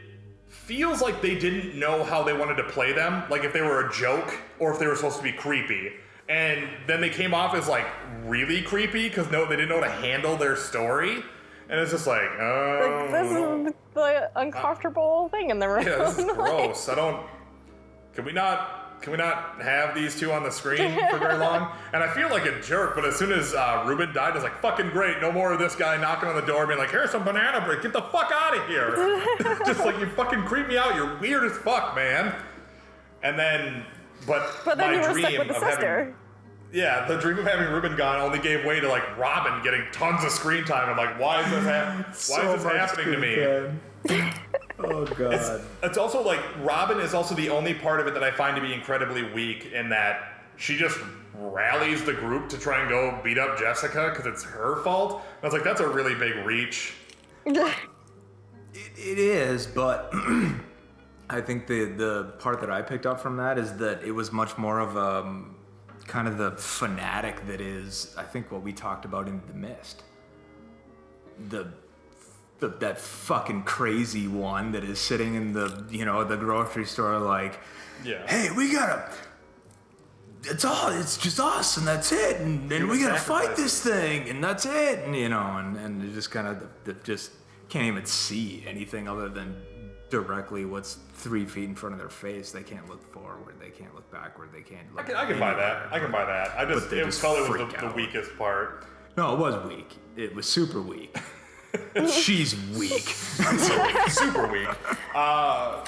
feels like they didn't know how they wanted to play them, like if they were a joke or if they were supposed to be creepy. And then they came off as like really creepy because they didn't know how to handle their story. And it's just like, oh. Like, this is the uncomfortable thing in the room. Yeah, this is gross. Can we not have these two on the screen for very long? And I feel like a jerk, but as soon as Ruben died, I was like, fucking great. No more of this guy knocking on the door being like, here's some banana bread. Get the fuck out of here. Just like, you fucking creep me out. You're weird as fuck, man. And then, but then my you were dream stuck with the of sister. the dream of having Ruben gone only gave way to like Robin getting tons of screen time. I'm like, why is this happening to me? Oh god. It's also like Robin is also the only part of it that I find to be incredibly weak in that she just rallies the group to try and go beat up Jessica because it's her fault. And I was like, that's a really big reach. It is, but I think the part that I picked up from that is that it was much more of kind of the fanatic that is, I think, what we talked about in The Mist. That fucking crazy one that is sitting in the grocery store like, Yeah. hey, it's just us and that's it, and then we gotta fight this thing and that's it, and and they just kind of just can't even see anything other than directly what's 3 feet in front of their face. They can't look forward, they can't look backward, they can't look I can buy that. I can buy that. I just, But they it just felt it was freak the out. weakest part. No, it was weak. It was super weak. She's weak. Super weak. How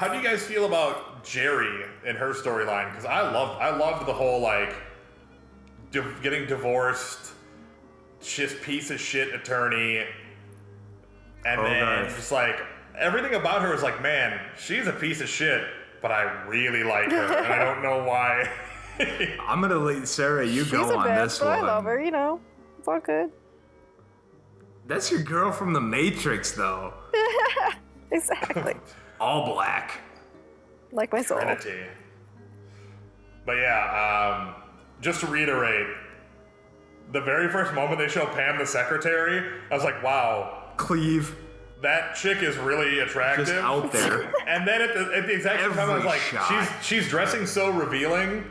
do you guys feel about Jerry and her storyline? Because I loved the whole like getting divorced, just piece of shit attorney, and then just like everything about her is like, man, she's a piece of shit, but I really like her, and I don't know why. I'm gonna let Sarah, you She's go a on bitch, this but one. I love her, It's all good. That's your girl from The Matrix, though. Exactly. All black. Like my soul. Trinity. But yeah, just to reiterate, the very first moment they show Pam the secretary, I was like, wow, Cleave. that chick is really attractive. Just out there. And then at the exact same time, I was Every like, shot. she's dressing so revealing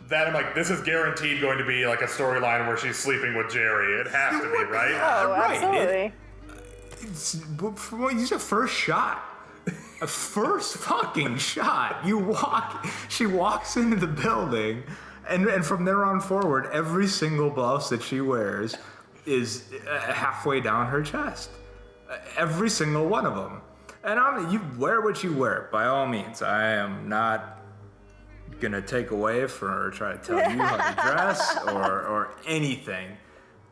that I'm like, this is guaranteed going to be like a storyline where she's sleeping with Jerry. It has to be, right? Oh, right. absolutely. It's a first shot. A first fucking shot. She walks into the building, and from there on forward, every single blouse that she wears is halfway down her chest. Every single one of them. And you wear what you wear, by all means. I am not gonna take away from or try to tell you how to dress or anything.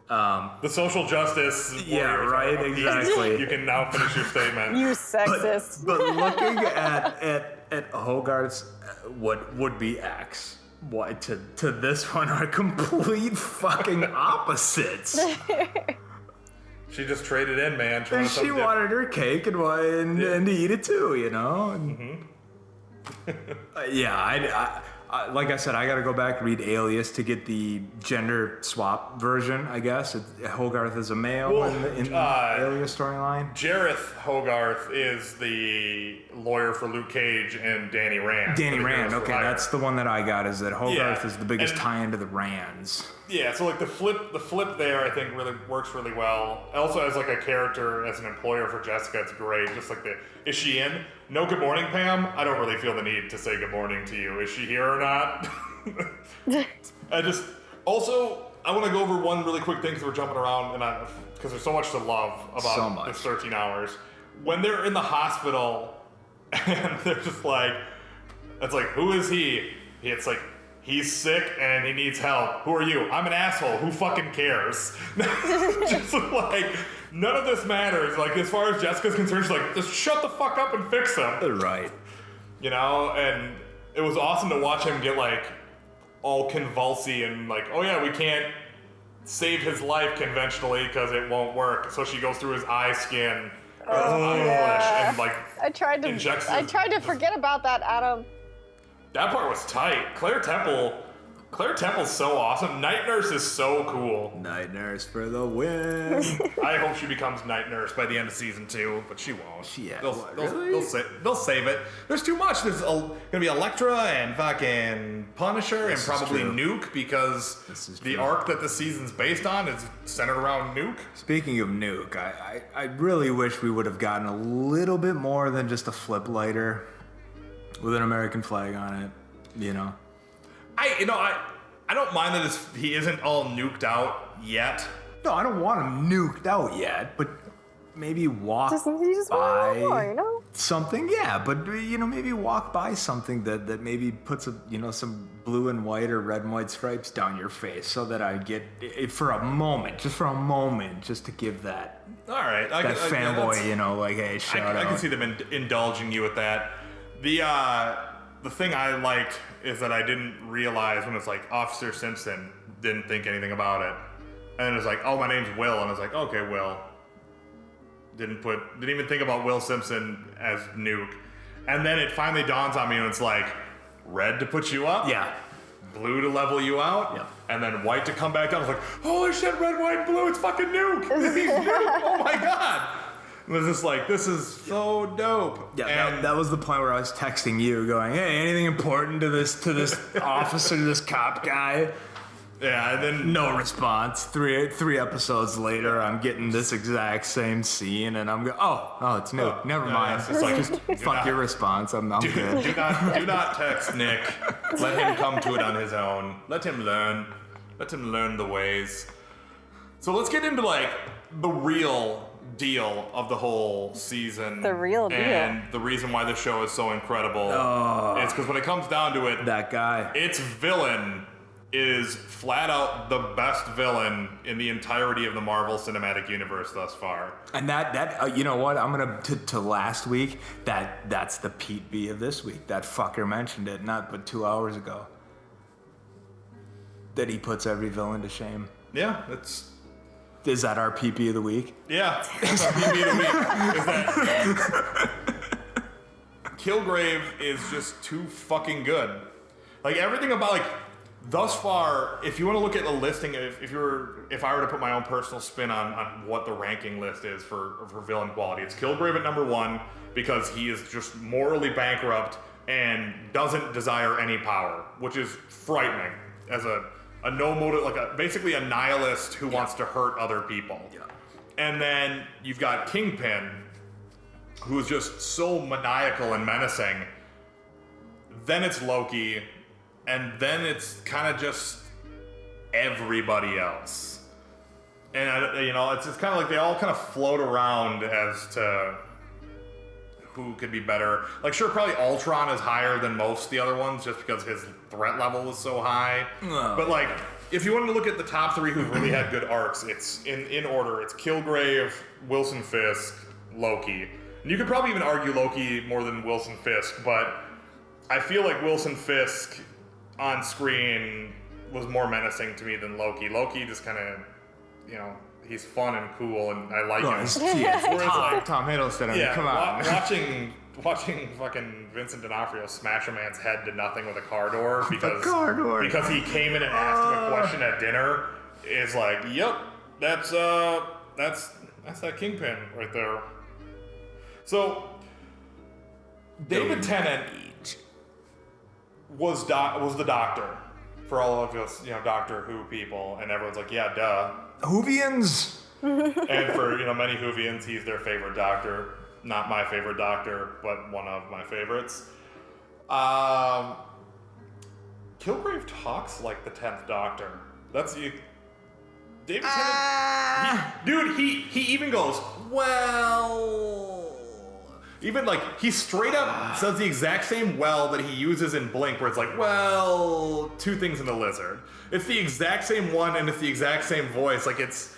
The social justice. Yeah, warriors right, are- exactly. You can now finish your statement. You sexist. But looking at Hogarth's would be ex, to this one are complete fucking opposites. She just traded in, man. And she wanted her cake and to eat it too, Mm-hmm. Yeah, I like I said, I gotta go back and read Alias to get the gender swap version, I guess. Hogarth is a male Well, in the Alias storyline. Jareth Hogarth is the lawyer for Luke Cage and Danny Rand. Danny for the Rand, Heroes for okay, Hire. that's the one that I got, is that Hogarth Yeah, is the biggest and- tie-in to the Rands. Yeah, so like the flip there, I think really works really well. Also, as like a character, as an employer for Jessica, it's great. Just like is she in? No, good morning, Pam. I don't really feel the need to say good morning to you. Is she here or not? I want to go over one really quick thing because we're jumping around, and because there's so much to love about So much. this 13 hours. When they're in the hospital, and they're just like, it's like, who is he? It's like, he's sick and he needs help. Who are you? I'm an asshole. Who fucking cares? Just like, none of this matters. Like, as far as Jessica's concerned, she's like, just shut the fuck up and fix him. Right. And it was awesome to watch him get like all convulsy and like, oh yeah, we can't save his life conventionally because it won't work. So she goes through his eye skin, or his eye flesh, and like I tried to forget about that, Adam. that part was tight. Claire Temple's so awesome. Night Nurse is so cool. Night Nurse for the win. I hope she becomes Night Nurse by the end of season 2, but she won't. Yeah, They'll save it. There's too much. There's gonna be Elektra and fucking Punisher and probably true. Nuke because the true. arc that the season's based on is centered around Nuke. Speaking of Nuke, I really wish we would have gotten a little bit more than just a flip lighter with an American flag on it, you know? I don't mind that he isn't all nuked out yet. No, I don't want him nuked out yet, but maybe walk You just want by more, you know? something. Yeah, but maybe walk by something that maybe puts some blue and white or red and white stripes down your face, so that I get it for a moment, just to give that All right, that fanboy, like, hey, shout out. I can see them indulging you with that. The thing I liked is that I didn't realize when it's like Officer Simpson, didn't think anything about it. And then it was like, oh, my name's Will. And I was like, okay, Will. Didn't even think about Will Simpson as Nuke. And then it finally dawns on me and it's like, red to put you up. Yeah. Blue to level you out. Yep. And then white to come back down. I was like, holy shit, red, white, blue, it's fucking Nuke. He's Nuke. Oh my God. It was just like, this is so dope. Yeah, and that was the point where I was texting you, going, "Hey, anything important to this officer, to this cop guy?" yeah, and then No response. Three episodes later, I'm getting this exact same scene, and I'm going, "Oh, it's new. Never mind." It's just like, Just fuck your response. I'm good. do not text Nick. Let him come to it on his own. Let him learn. Let him learn the ways. So let's get into like the real deal of the whole season. The real deal. And the reason why the show is so incredible is because when it comes down to it, That guy. its villain is flat out the best villain in the entirety of the Marvel Cinematic Universe thus far. And that you know what? I'm gonna to last week. That's the Pete B of this week. That fucker mentioned it not but 2 hours ago. That he puts every villain to shame. Yeah, Is that our PP of the week? yeah. That's our PB of the week. Is that Kilgrave is just too fucking good. Like everything about like thus far, if you want to look at the listing, if I were to put my own personal spin on what the ranking list is for villain quality, it's Kilgrave at number 1 because he is just morally bankrupt and doesn't desire any power, which is frightening as a no motive, like basically a nihilist who wants to hurt other people. Yeah. And then you've got Kingpin, who's just so maniacal and menacing. Then it's Loki, and then it's kind of just everybody else. And it's just kind of like they all kind of float around as to who could be better. Like, sure, probably Ultron is higher than most of the other ones just because his threat level was so high. Oh. But like, if you wanted to look at the top 3 who've really had good arcs, it's in order. It's Kilgrave, Wilson Fisk, Loki. And you could probably even argue Loki more than Wilson Fisk, but I feel like Wilson Fisk on screen was more menacing to me than Loki. Loki just kind of, he's fun and cool, and I like him. Whereas Tom Hiddleston. I mean, Yeah, come on. watching fucking Vincent D'Onofrio smash a man's head to nothing with a car door because he came in and asked him a question at dinner is like, yep, that's that Kingpin right there. So David Tennant was the Doctor for all of us, Doctor Who people, and everyone's like, yeah, duh. Whovians. And for many Whovians, he's their favorite Doctor. Not my favorite Doctor, but one of my favorites. Kilgrave talks like the 10th Doctor. That's you. David Tennant. He even goes, well. Even like he straight up says the exact same well that he uses in Blink, where it's like, well, 2 things in the lizard. It's the exact same one, and it's the exact same voice. Like it's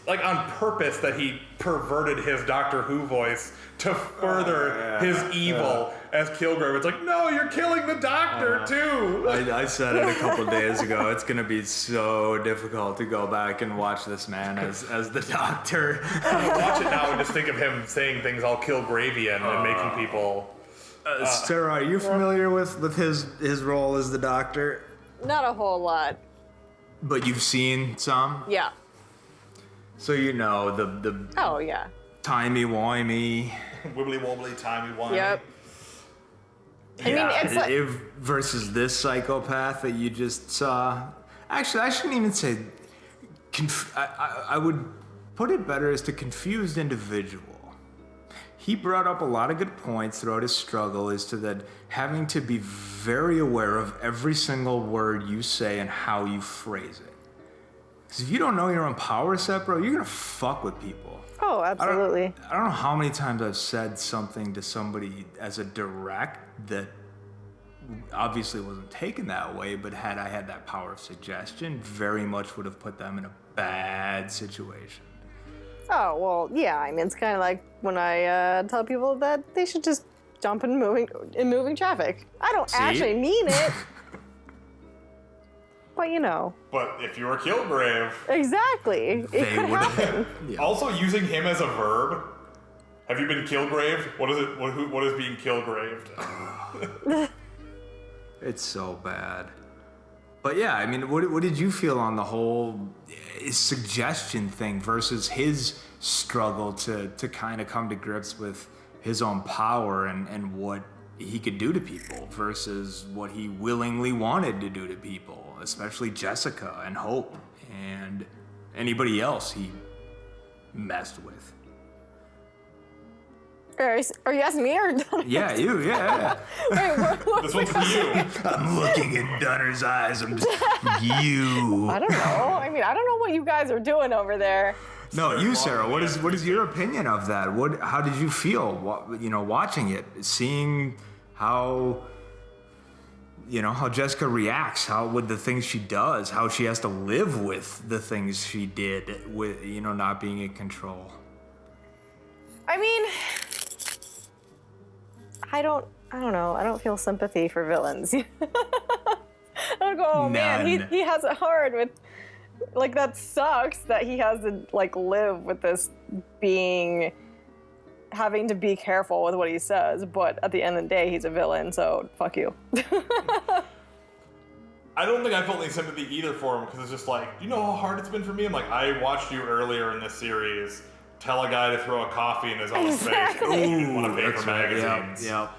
like on purpose that he perverted his Doctor Who voice to further his evil. as Kilgrave. It's like, no, you're killing the doctor too. I said it a couple days ago. It's gonna be so difficult to go back and watch this man as the doctor. Watch it now and just think of him saying things all Kilgravian and making people. Sarah, are you familiar with his role as the doctor? Not a whole lot. But you've seen some? Yeah. So you know the Oh, yeah. timey-wimey. Wibbly wobbly, timey wimey. Yep. I mean, it's like... versus this psychopath that you just saw. Actually, I shouldn't even say. I would put it better as to confused individual. He brought up a lot of good points throughout his struggle as to that having to be very aware of every single word you say and how you phrase it. Because if you don't know your own power set, bro, you're gonna fuck with people. Oh, absolutely. I don't know how many times I've said something to somebody as a direct that obviously wasn't taken that way, but had I had that power of suggestion, very much would have put them in a bad situation. Oh, well, yeah. I mean, it's kind of like when I tell people that they should just jump in moving traffic. I don't actually mean it. But, you know. But if you were Kilgrave. Exactly. It could happen. Yeah. Also, using him as a verb. Have you been Kilgrave? What is it? What is being Kilgraved? It's so bad. But yeah, I mean, what did you feel on the whole suggestion thing versus his struggle to kind of come to grips with his own power and what he could do to people versus what he willingly wanted to do to people, especially Jessica and Hope and anybody else he messed with? Are you asking me or Dunner? Yeah, you, yeah. Wait, what? This one's for you. I'm looking at Dunner's eyes. I'm just, you. I don't know. I mean, I don't know what you guys are doing over there. No, you, Sarah. What is your opinion of that? How did you feel? Watching it, seeing how Jessica reacts, with the things she does, how she has to live with the things she did, with not being in control. I mean, I don't know. I don't feel sympathy for villains. I don't go, oh man, he has it hard with, like, that sucks that he has to, like, live with this having to be careful with what he says, but at the end of the day, he's a villain, so fuck you. I don't think I felt any sympathy either for him, because it's just like, you know how hard it's been for me? I'm like, I watched you earlier in this series tell a guy to throw a coffee in his own face. Ooh, one of paper magazines. Yep.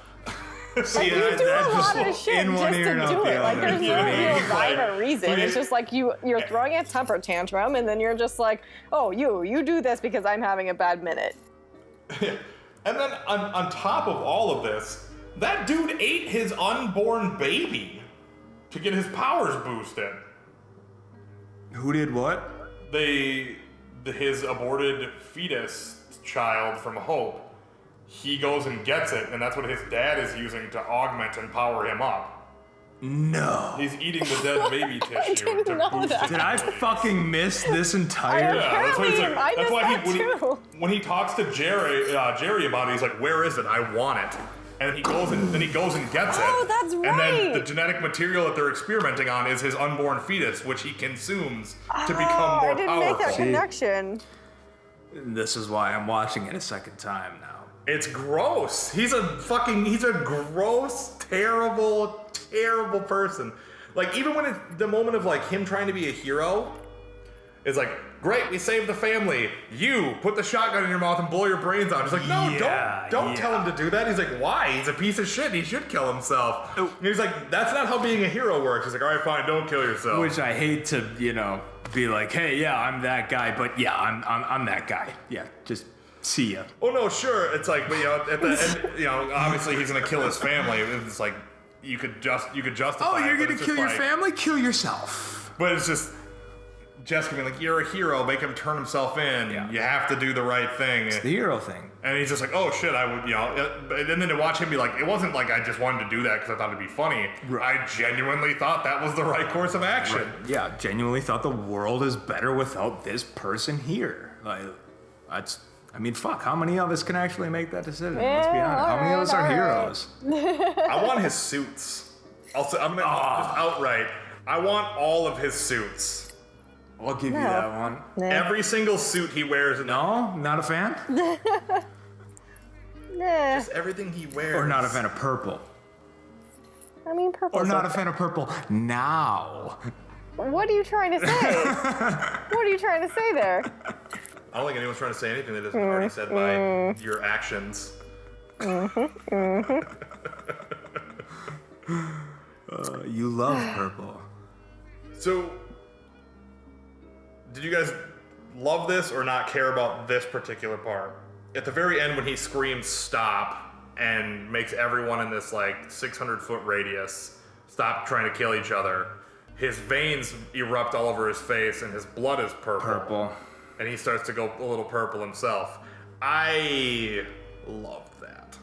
See, you do a lot of shit just to do it. Like, there's no real rhyme or reason. It's just like you're throwing a temper tantrum, and then you're just like, oh, you do this because I'm having a bad minute. And then on top of all of this, that dude ate his unborn baby to get his powers boosted. Who did what? His aborted fetus child from Hope, he goes and gets it, and that's what his dad is using to augment and power him up. No. He's eating the dead baby tissue didn't to know boost that. his Did I fucking miss this entire? Yeah, that's what he's like. I That's missed why that when he talks to Jerry about it, he's like, "Where is it? I want it." And he goes and gets it. Oh, that's And then right. the genetic material that they're experimenting on is his unborn fetus, which he consues to become more I didn't make that powerful. connection. This is why I'm watching it a second time now. It's gross. He's a gross, terrible, terrible person. Like, even when it's the moment of, like, him trying to be a hero, it's like, great, we saved the family. You put the shotgun in your mouth and blow your brains out. He's like, no, don't tell him to do that. He's like, why? He's a piece of shit. He should kill himself. And he's like, that's not how being a hero works. He's like, all right, fine, don't kill yourself. Which I hate to, be like, hey, yeah, I'm that guy, but yeah, I'm that guy. Yeah, just see ya. Oh no, sure. It's like, but at the end, obviously he's gonna kill his family. It's like you could justify. Oh, you're it, but gonna it's kill just your like- family? Kill yourself. But it's just Jessica being like, you're a hero. Make him turn himself in. Yeah. You have to do the right thing. The hero thing. And he's just like, oh shit, I would, and then to watch him be like, it wasn't like I just wanted to do that because I thought it'd be funny. Right. I genuinely thought that was the right course of action. Right. Yeah, genuinely thought the world is better without this person here. Like, that's I mean, fuck, how many of us can actually make that decision? Let's be honest. How many of us are heroes? I want his suits. I'm gonna just outright. I want all of his suits. I'll give you that one. Every single suit he wears. No, not a fan? Just everything he wears. Or not a fan of purple? I mean, purple. Or not a fan of purple now? What are you trying to say? What are you trying to say there? I don't think anyone's trying to say anything that isn't already said by your actions. You love purple. So, did you guys love this or not care about this particular part? At the very end when he screams stop and makes everyone in this like 600-foot radius stop trying to kill each other, his veins erupt all over his face and his blood is purple. And he starts to go a little purple himself. I loved that.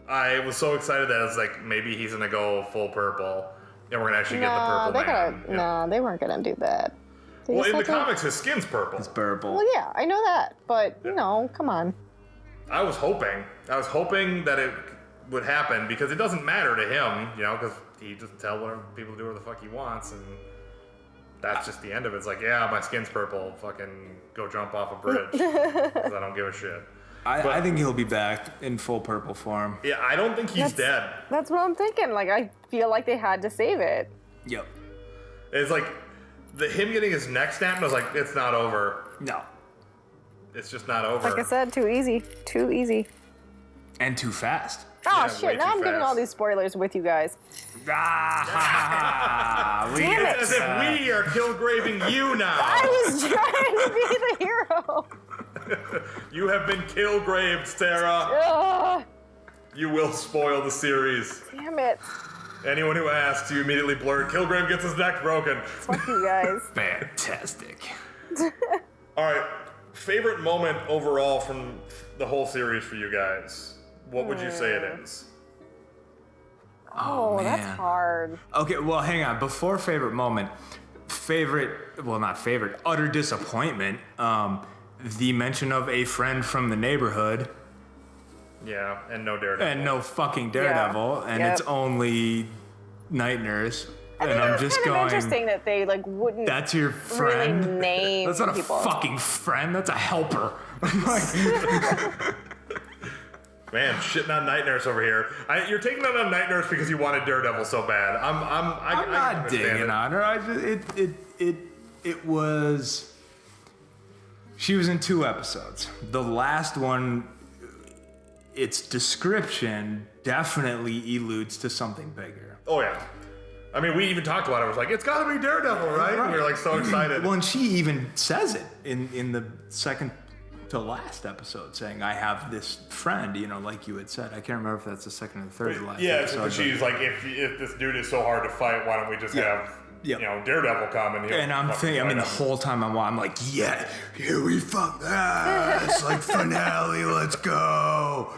I was so excited that I was like, maybe he's gonna go full purple and we're gonna actually get the purple man. No, they weren't gonna do that. Well, in the comics, his skin's purple. It's purple. Well, yeah, I know that, but you know, come on. I was hoping that it would happen because it doesn't matter to him, you know, because he just tell whatever people do whatever the fuck he wants, and that's just the end of it. It's like, yeah, my skin's purple, fucking go jump off a bridge because I don't give a shit. I think he'll be back in full purple form. Yeah, I don't think he's dead. That's what I'm thinking. Like, I feel like they had to save it. Yep. It's like him getting his neck snapped. I was like, it's not over. No. It's just not over. Like I said, too easy. Too easy. And too fast. Oh, Yeah, way shit. Now too I'm giving fast. all these spoilers with you guys. Damn It's as if we are Killgraving you now. I was trying to be the hero. You have been Killgraved, Sarah. Ugh, You will spoil the series. damn it. Anyone who asks, you immediately blurt. Killgrave gets his neck broken. Fuck you guys. Fantastic. All right. Favorite moment overall from the whole series for you guys? What would you say it is? Oh, that's man. hard. Okay, well, hang on. Before favorite moment, utter disappointment. The mention of a friend from the neighborhood Yeah, and no Daredevil. and no fucking Daredevil, and Yep. it's only Night Nurse. I mean, and I'm it's just kind of going, interesting that they like wouldn't. that's your really friend? name That's not people. a fucking friend, that's a helper. Man, shitting on Night Nurse over here. You're taking it on Night Nurse because you wanted Daredevil so bad. I'm not understand digging it. on her. It was. She was in 2 episodes. The last one, its description definitely alludes to something bigger. Oh yeah. I mean, we even talked about it. I was like, it's gotta be Daredevil, right? And we were like so excited. Well, and she even says it in the second to last episode, saying, "I have this friend," you know, like you had said. I can't remember if that's the second or the third to last Yeah, episode. but she's like, if this dude is so hard to fight, why don't we just have you know Daredevil come and he'll And I'm fucking thinking, I mean, the fight him. whole time I'm like, yeah, here we fuck this, like finale, let's go.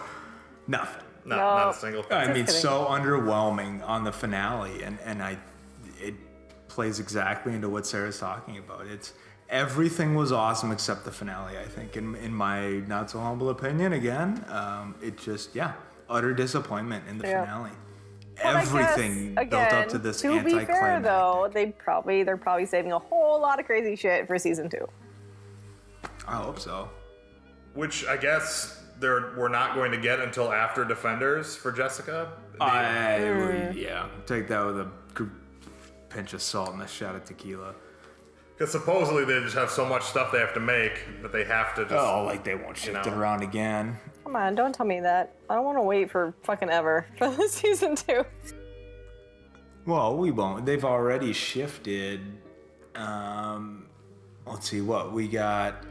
Nothing. No, not a single thing. I mean, kidding. so underwhelming on the finale, and it plays exactly into what Sarah's talking about. It's everything was awesome except the finale. I think, in my not so humble opinion, again, it just utter disappointment in the finale. But I Everything guess, built up again, to this To be fair, anticlimactic. though, they're probably saving a whole lot of crazy shit for season 2. I hope so. Which I guess we're not going to get until after Defenders for Jessica. Take that with a pinch of salt and a shot of tequila. Because supposedly they just have so much stuff they have to make that they have to just. Like they won't shift it around again. Come on, don't tell me that. I don't want to wait for fucking ever for the season 2. Well, we won't. They've already shifted. Let's see what we got.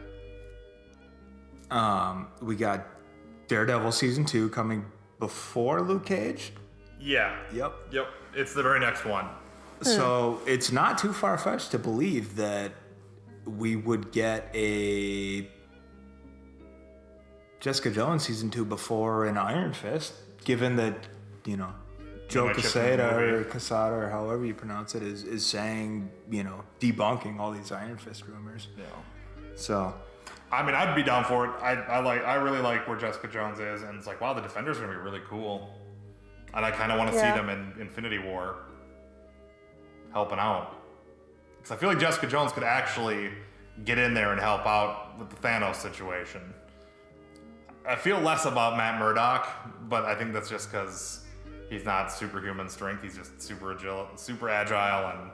We got Daredevil season 2 coming before Luke Cage. Yeah. Yep. It's the very next one. So it's not too far-fetched to believe that we would get a Jessica Jones season 2 before an Iron Fist, given that, you know, Joe might shift in the Quesada or however you pronounce it is saying, you know, debunking all these Iron Fist rumors. Yeah. So I mean, I'd be down for it. I really like where Jessica Jones is, and it's like, wow, the Defenders are gonna be really cool, and I kind of want to see them in Infinity War, helping out, because I feel like Jessica Jones could actually get in there and help out with the Thanos situation. I feel less about Matt Murdock, but I think that's just because he's not superhuman strength. He's just super agile, and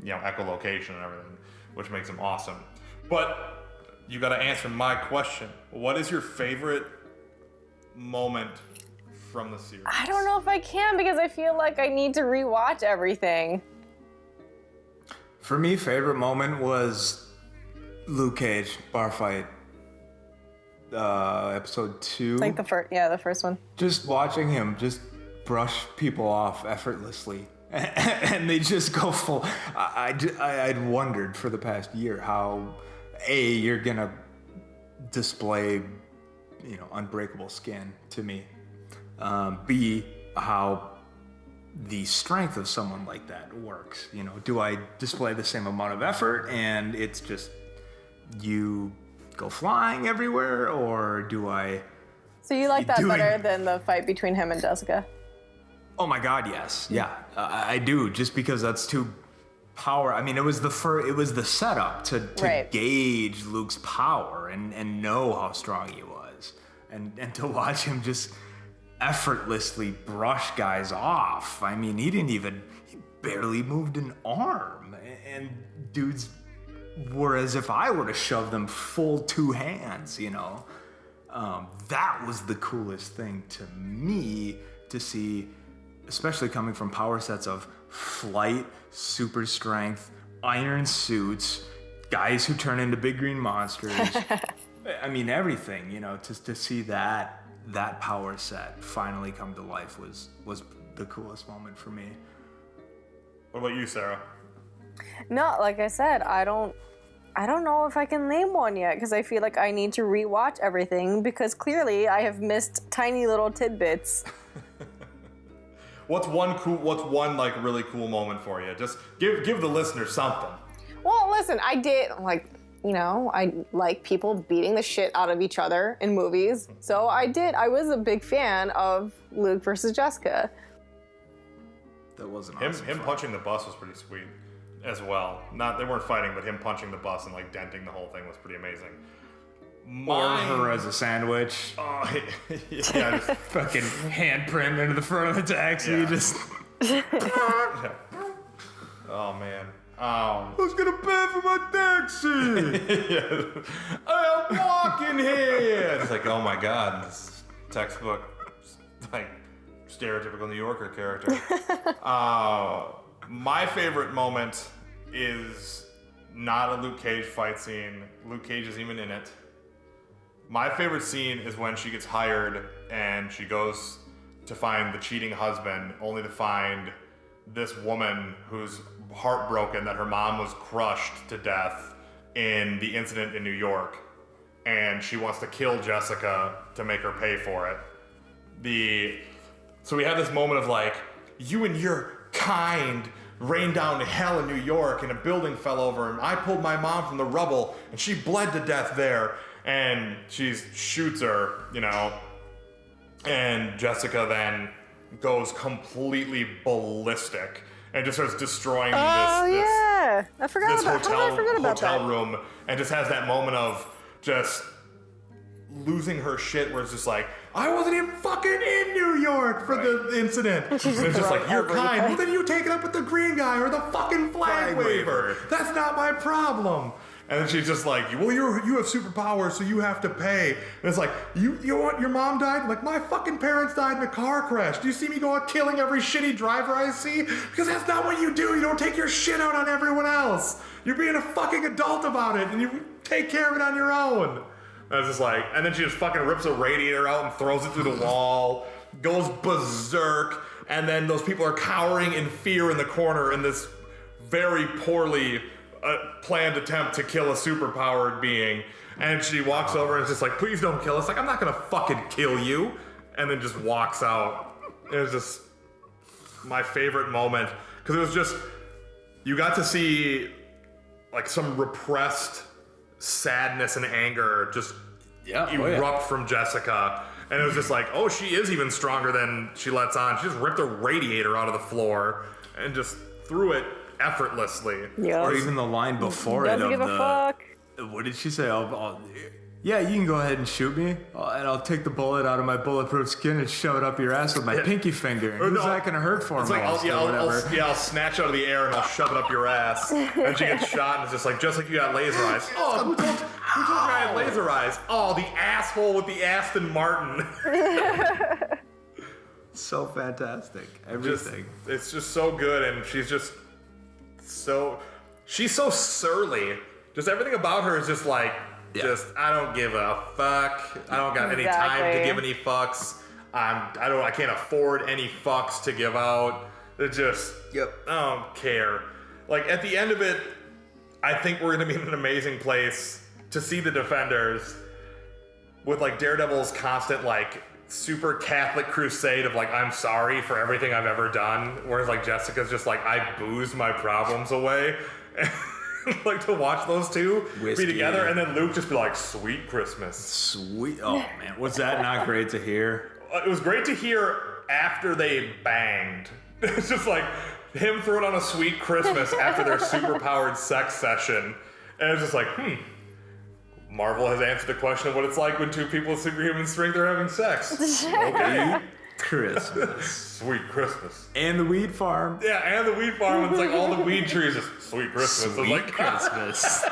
echolocation and everything, which makes him awesome. But you got to answer my question. What is your favorite moment from the series? I don't know if I can because I feel like I need to rewatch everything. For me, favorite moment was Luke Cage bar fight, episode 2. Like the first one. Just watching him just brush people off effortlessly, and they just go full. I'd wondered for the past year how you're gonna display, unbreakable skin to me. B, how the strength of someone like that works. Do I display the same amount of effort and it's just you go flying everywhere, or do I? So you like that better than the fight between him and Jessica? Oh my God, yes, yeah, I do. Just because that's too power. I mean, it was the setup to Right. gauge Luke's power and know how strong he was, and to watch him just effortlessly brush guys off. I mean, he barely moved an arm, and dudes were as if I were to shove them full 2 hands, that was the coolest thing to me to see, especially coming from power sets of flight, super strength, iron suits, guys who turn into big green monsters. I mean, everything, to see that power set finally come to life was the coolest moment for me. What about you, Sarah? No, like I said, I don't know if I can name one yet because I feel like I need to rewatch everything because clearly I have missed tiny little tidbits. What's one like really cool moment for you? Just give the listener something. Well, listen, I did I like people beating the shit out of each other in movies. So I was a big fan of Luke versus Jessica. That wasn't Him awesome. punching the bus was pretty sweet as well. They weren't fighting, but him punching the bus and like denting the whole thing was pretty amazing. Or her as a sandwich. Oh, yeah, just Fucking handprint into the front of the taxi. Yeah. Just. oh man. Who's gonna pay for my taxi? Yeah. I'm walking here. It's like, oh my God, this is textbook, like stereotypical New Yorker character. My favorite moment is not a Luke Cage fight scene. Luke Cage isn't even in it. My favorite scene is when she gets hired and she goes to find the cheating husband, only to find this woman who's heartbroken that her mom was crushed to death in the incident in New York, and she wants to kill Jessica to make her pay for it. So we have this moment of like, you and your kind rained down to hell in New York and a building fell over and I pulled my mom from the rubble and she bled to death there, and she shoots her, and Jessica then goes completely ballistic and just starts destroying I forgot about hotel that. room, and just has that moment of just losing her shit where it's just like, I wasn't even fucking in New York for the incident. And it's just like, you're kind. Well, then you take it up with the green guy or the fucking flag waver. That's not my problem. And then she's just like, well, you have superpowers, so you have to pay. And it's like, you want your mom died? Like, my fucking parents died in a car crash. Do you see me go out killing every shitty driver I see? Because that's not what you do. You don't take your shit out on everyone else. You're being a fucking adult about it, and you take care of it on your own. And it's just like, and then she just fucking rips a radiator out and throws it through the wall, goes berserk, and then those people are cowering in fear in the corner in this very poorly planned attempt to kill a superpowered being. And she walks over and is just like, please don't kill us. Like, I'm not gonna fucking kill you. And then just walks out. It was just my favorite moment. Because it was just, you got to see like some repressed sadness and anger just Yeah, erupt from Jessica. And it was just like, oh, she is even stronger than she lets on. She just ripped a radiator out of the floor and just threw it effortlessly. Yeah. Or even the line before it Doesn't of give a fuck. What did she say? Yeah, you can go ahead and shoot me, and I'll take the bullet out of my bulletproof skin and shove it up your ass with my pinky finger. And who's that gonna hurt for? It's like, I'll snatch out of the air and I'll shove it up your ass. And she gets shot and it's just like you got laser eyes. Oh, who told you I had laser eyes? Oh, the asshole with the Aston Martin. So fantastic. Everything. It's just so good, and she's so surly. Just everything about her is just like, I don't give a fuck. I don't got any time to give any fucks. I can't afford any fucks to give out. It just, I don't care. Like, at the end of it, I think we're gonna be in an amazing place to see the Defenders with like Daredevil's constant like super Catholic crusade of like, I'm sorry for everything I've ever done. Whereas like Jessica's just like, I boozed my problems away. Like to watch those two be together, and then Luke just be like, "Sweet Christmas." Sweet. Oh man, was that not great to hear? It was great to hear after they banged. It's just like him throwing on a "Sweet Christmas" after their super-powered sex session, and it's just like, Marvel has answered the question of what it's like when two people with superhuman strength are having sex. Okay. Christmas. Sweet Christmas. And the weed farm. Yeah, and the weed farm. It's like all the weed trees. Just Sweet Christmas. Sweet like, Christmas.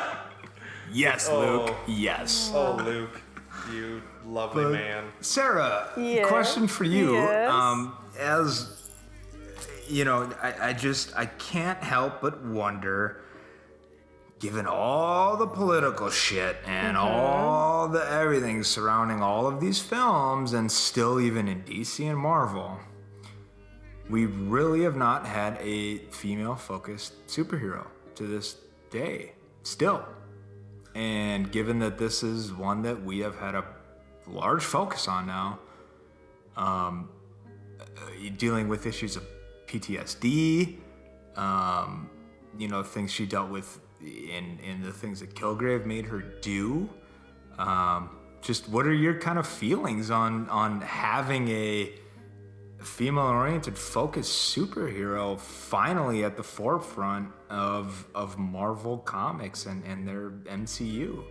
Yes, Luke. Yes. Oh, Luke, you lovely man. Sarah, Yes. question for you. Yes. As you know, I can't help but wonder, given all the political shit and all the everything surrounding all of these films, and still even in DC and Marvel, we really have not had a female-focused superhero to this day, still. And given that this is one that we have had a large focus on now, dealing with issues of PTSD, things she dealt with in the things that Kilgrave made her do. Just what are your kind of feelings on having a female-oriented focused superhero finally at the forefront of Marvel Comics and their MCU?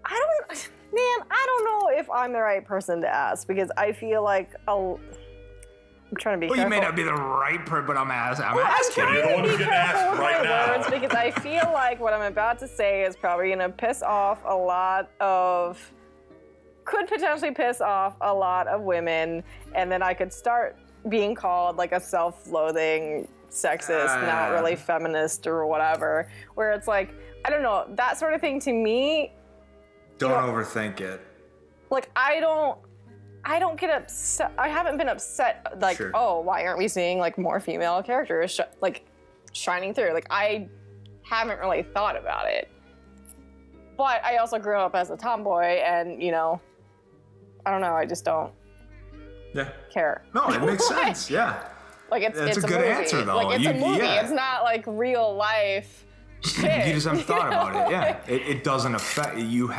I don't know if I'm the right person to ask, because I feel like I'm trying to be careful. You may not be the right person, but I'm asking. I'm trying You're the one to who's be getting asked careful with right my now. words, because I feel like what I'm about to say is probably going to could potentially piss off a lot of women, and then I could start being called like a self-loathing, sexist, not really feminist or whatever, where it's like, I don't know, that sort of thing to me. Don't overthink it. Like, I don't get upset. I haven't been upset, like, Sure. Oh, why aren't we seeing, like, more female characters, shining through? Like, I haven't really thought about it. But I also grew up as a tomboy, and, I don't know, I just don't care. No, it makes sense, yeah. Like, it's That's a a good movie. answer, though. Like, it's a movie. Yeah. It's not, like, real life shit. You just haven't thought about it. Yeah, it doesn't affect you.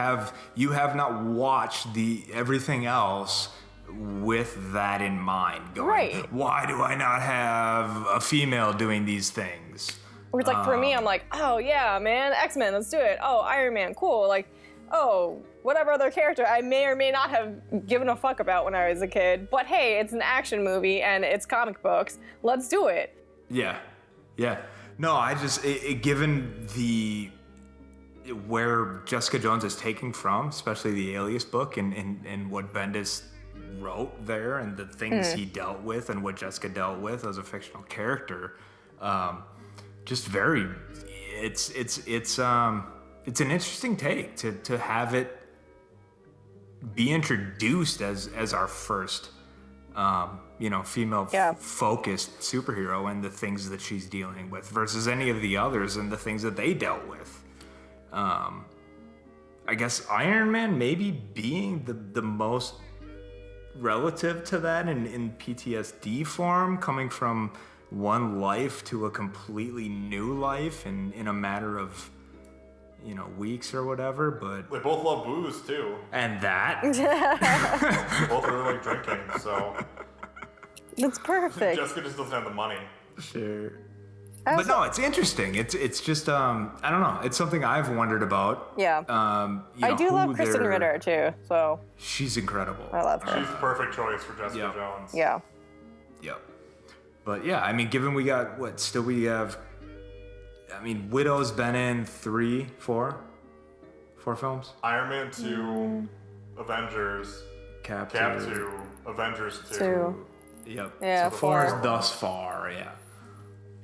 You have not watched everything else with that in mind. Going, Right. Why do I not have a female doing these things? Where it's like, for me, I'm like, oh yeah, man, X-Men, let's do it. Oh, Iron Man, cool. Like, oh, whatever other character I may or may not have given a fuck about when I was a kid. But hey, it's an action movie and it's comic books. Let's do it. Yeah. No, I just given where Jessica Jones is taking from, especially the Alias book and what Bendis wrote there, and the things he dealt with and what Jessica dealt with as a fictional character, just very, it's an interesting take to have it be introduced as our first female-focused superhero and the things that she's dealing with versus any of the others and the things that they dealt with. I guess Iron Man maybe being the most relative to that in PTSD form, coming from one life to a completely new life in a matter of, weeks or whatever, but They both love booze too. and that They both really like drinking, so That's perfect. Jessica just doesn't have the money. sure. I But also- no, it's interesting. It's just I don't know. It's something I've wondered about. Yeah. I do love Kristen Ritter too, so She's incredible. I love her. She's the perfect choice for Jessica Yeah. Jones. Yeah. Yep. But yeah, I mean, given we got we have. I mean, Widow's been in 4 films. Iron Man 2, Avengers, Cap 2, Avengers 2. 2. Yep. Yeah, so 4. thus far, yeah.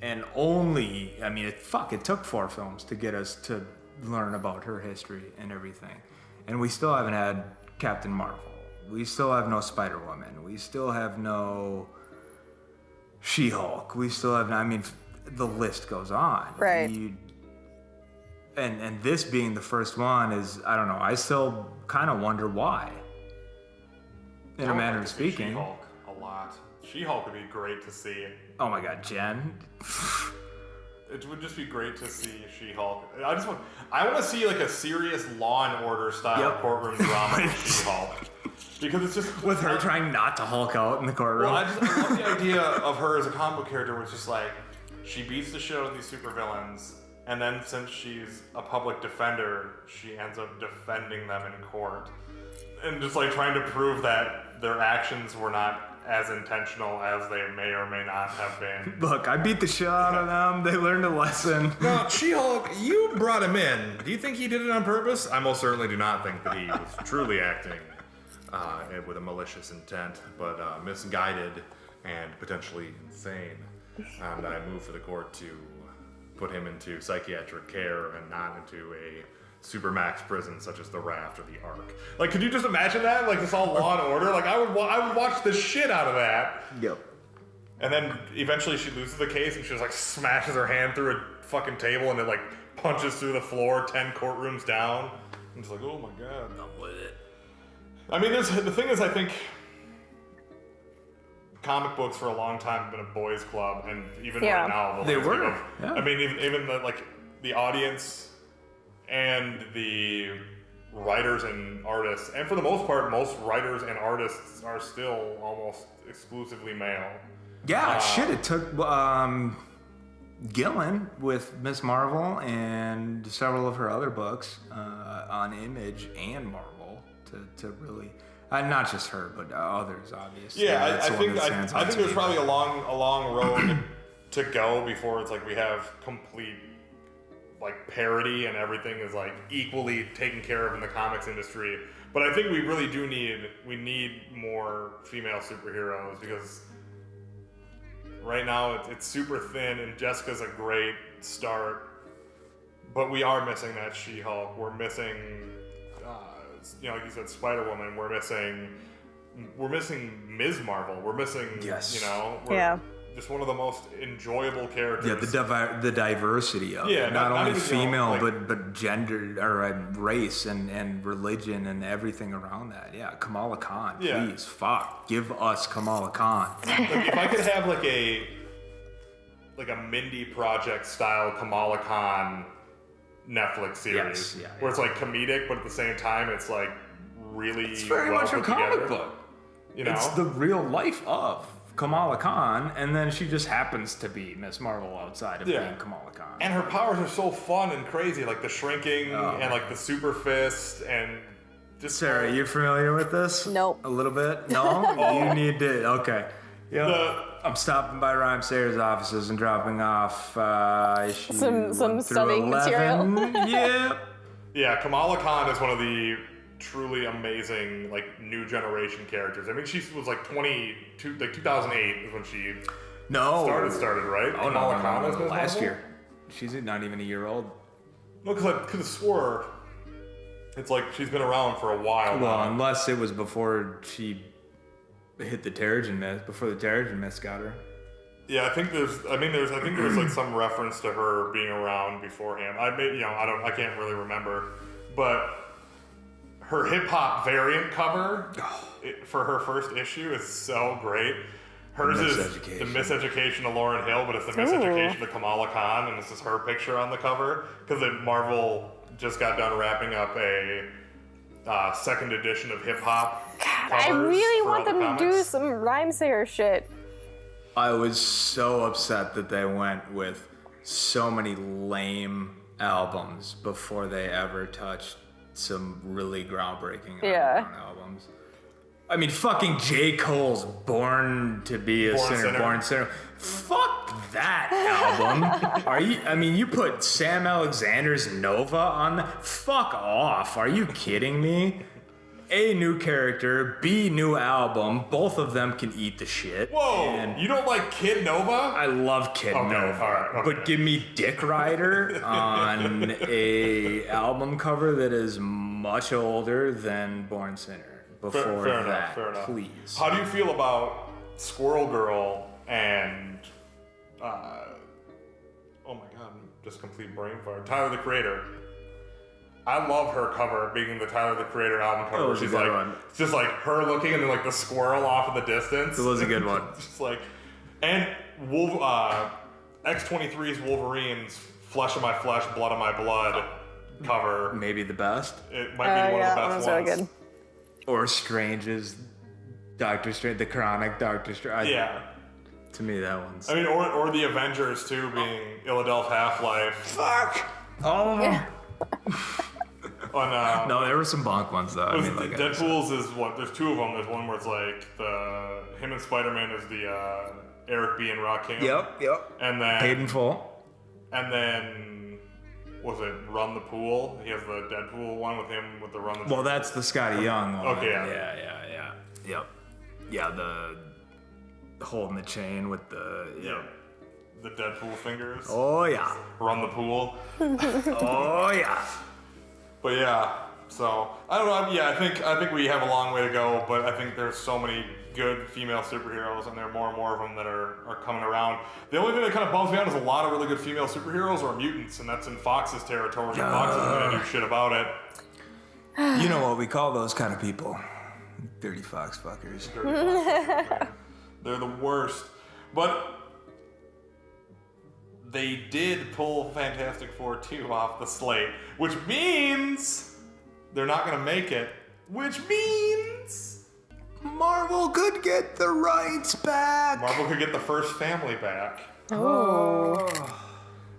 And only, I mean, it took 4 films to get us to learn about her history and everything. And we still haven't had Captain Marvel. We still have no Spider-Woman. We still have no She-Hulk. We still have, I mean, the list goes on. Right. And this being the first one is, I don't know, I still kind of wonder why. In I a would manner like of to see speaking. She-Hulk a lot. She-Hulk would be great to see. Oh my God, Jen. It would just be great to see She-Hulk. I want to see like a serious Law and Order style Yep. courtroom drama with She-Hulk. Because it's just With her trying not to Hulk out in the courtroom. Well, I love the idea of her as a comic book character where it's just like, she beats the shit out of these supervillains, and then since she's a public defender, she ends up defending them in court. And just like trying to prove that their actions were not as intentional as they may or may not have been. Look, I beat the shit out of them. They learned a lesson. Now, She-Hulk, you brought him in. Do you think he did it on purpose? I most certainly do not think that he was truly acting with a malicious intent, but misguided and potentially insane. And I move for the court to put him into psychiatric care and not into a supermax prison such as the Raft or the Ark. Like, could you just imagine that? Like, this all Law and Order? Like, I would watch the shit out of that. Yep. And then eventually she loses the case and she just like smashes her hand through a fucking table and it like punches through the floor 10 courtrooms down. I'm just like, oh my God. I'm with it. I mean, the thing is, I think comic books for a long time have been a boys' club, and even Yeah. right now, They were, Of, yeah. I mean, even the audience and the writers and artists, and for the most part, most writers and artists are still almost exclusively male. Yeah, shit, it took Gillen with Miss Marvel and several of her other books on Image and Marvel to really, not just her, but others, obviously. Yeah, That's I the one think that stands out to there's me. probably a long road to go before it's like we have complete like parody and everything is like equally taken care of in the comics industry. But I think we really do need more female superheroes because right now it's super thin and Jessica's a great start, but we are missing that She-Hulk. We're missing, like you said, Spider-Woman. We're missing Ms. Marvel. We're missing, Yes. just one of the most enjoyable characters. Yeah, the diversity of Yeah, it. not Not only even, female, like- but gender or race and religion and everything around that. Yeah, Kamala Khan, Yeah. please, fuck, give us Kamala Khan. Like, if I could have like a Mindy Project style Kamala Khan Netflix series, Yes, yeah, where it's like comedic, but at the same time it's like really It's very well much a put comic together. book. You know, It's the real life of Kamala Khan, and then she just happens to be Miss Marvel outside of Yeah. being Kamala Khan. and her powers are so fun and crazy, like the shrinking Oh. and like the super fist and just Sarah, you familiar with this? Nope. A little bit? No? You need to. Okay. Yeah. The- I'm stopping by Rhyme Sayers' offices and dropping off issue Some 1 through studying 11. material. Yep. Yeah, Kamala Khan is one of the truly amazing, like, new generation characters. I mean, she was like 2008 is when she No. started, right? Oh, Kamala no, Khan no, is no, Ms. last Marvel? year. She's not even a year old. No, because I could have swore it's like she's been around for a while Well, now. unless it was before she hit the Terrigen Mist, before the Terrigen Mist got her. Yeah, I think there's like some reference to her being around beforehand. I can't really remember, but her hip hop variant cover for her first issue is so great. Hers is the Miseducation of Lauryn Hill, but it's the Miseducation of Kamala Khan, and it's just her picture on the cover because Marvel just got done wrapping up a second edition of hip hop. I really want them to do some Rhymesayer shit. I was so upset that they went with so many lame albums before they ever touched some really groundbreaking underground albums. I mean, fucking J. Cole's Born to Be a Sinner, Born Sinner. Fuck that album. You put Sam Alexander's Nova on that? Fuck off. Are you kidding me? A, new character, B, new album. Both of them can eat the shit. Whoa, and you don't like Kid Nova? I love Kid Nova. All right, okay. But give me Dick Rider on a album cover that is much older than Born Sinner. Before fair that, enough. please. How do you feel about Squirrel Girl and oh my god, just complete brain fart. Tyler the Creator. I love her cover, being the Tyler the Creator album cover. She's like, it's just like her looking and then like the squirrel off in the distance. It was a good one. Just like, and X-23's Wolverine's Flesh of My Flesh, Blood of My Blood cover. Maybe the best. It might be one of the best ones. Really good. Or Strange's Doctor Strange, the Chronic Doctor Strange. Yeah. To me, that one's. I mean, or the Avengers too, being Illadelph Half-Life. Fuck! All of them. No, there were some bonk ones though. Deadpool's is what? There's two of them. There's one where it's like him and Spider-Man is the Eric B. and Rakim. Yep. And then Paid in full. And then was it Run the Pool? He has the Deadpool one with him with the Run the Pool. Well, that's the Scotty Young one. Okay. Yeah. Yep. Yeah, the holding the chain with the. Yeah. The Deadpool fingers. Oh yeah. Run the Pool. Oh yeah. But yeah, so I don't know. Yeah, I think we have a long way to go, but I think there's so many good female superheroes, and there are more and more of them that are coming around. The only thing that kind of bums me out is a lot of really good female superheroes are mutants, and that's in Fox's territory. Fox isn't gonna do shit about it. You know what we call those kind of people? Dirty Fox fuckers. They're the worst. But they did pull Fantastic Four 2 off the slate, which means they're not going to make it, which means Marvel could get the rights back. Marvel could get the first family back. Oh.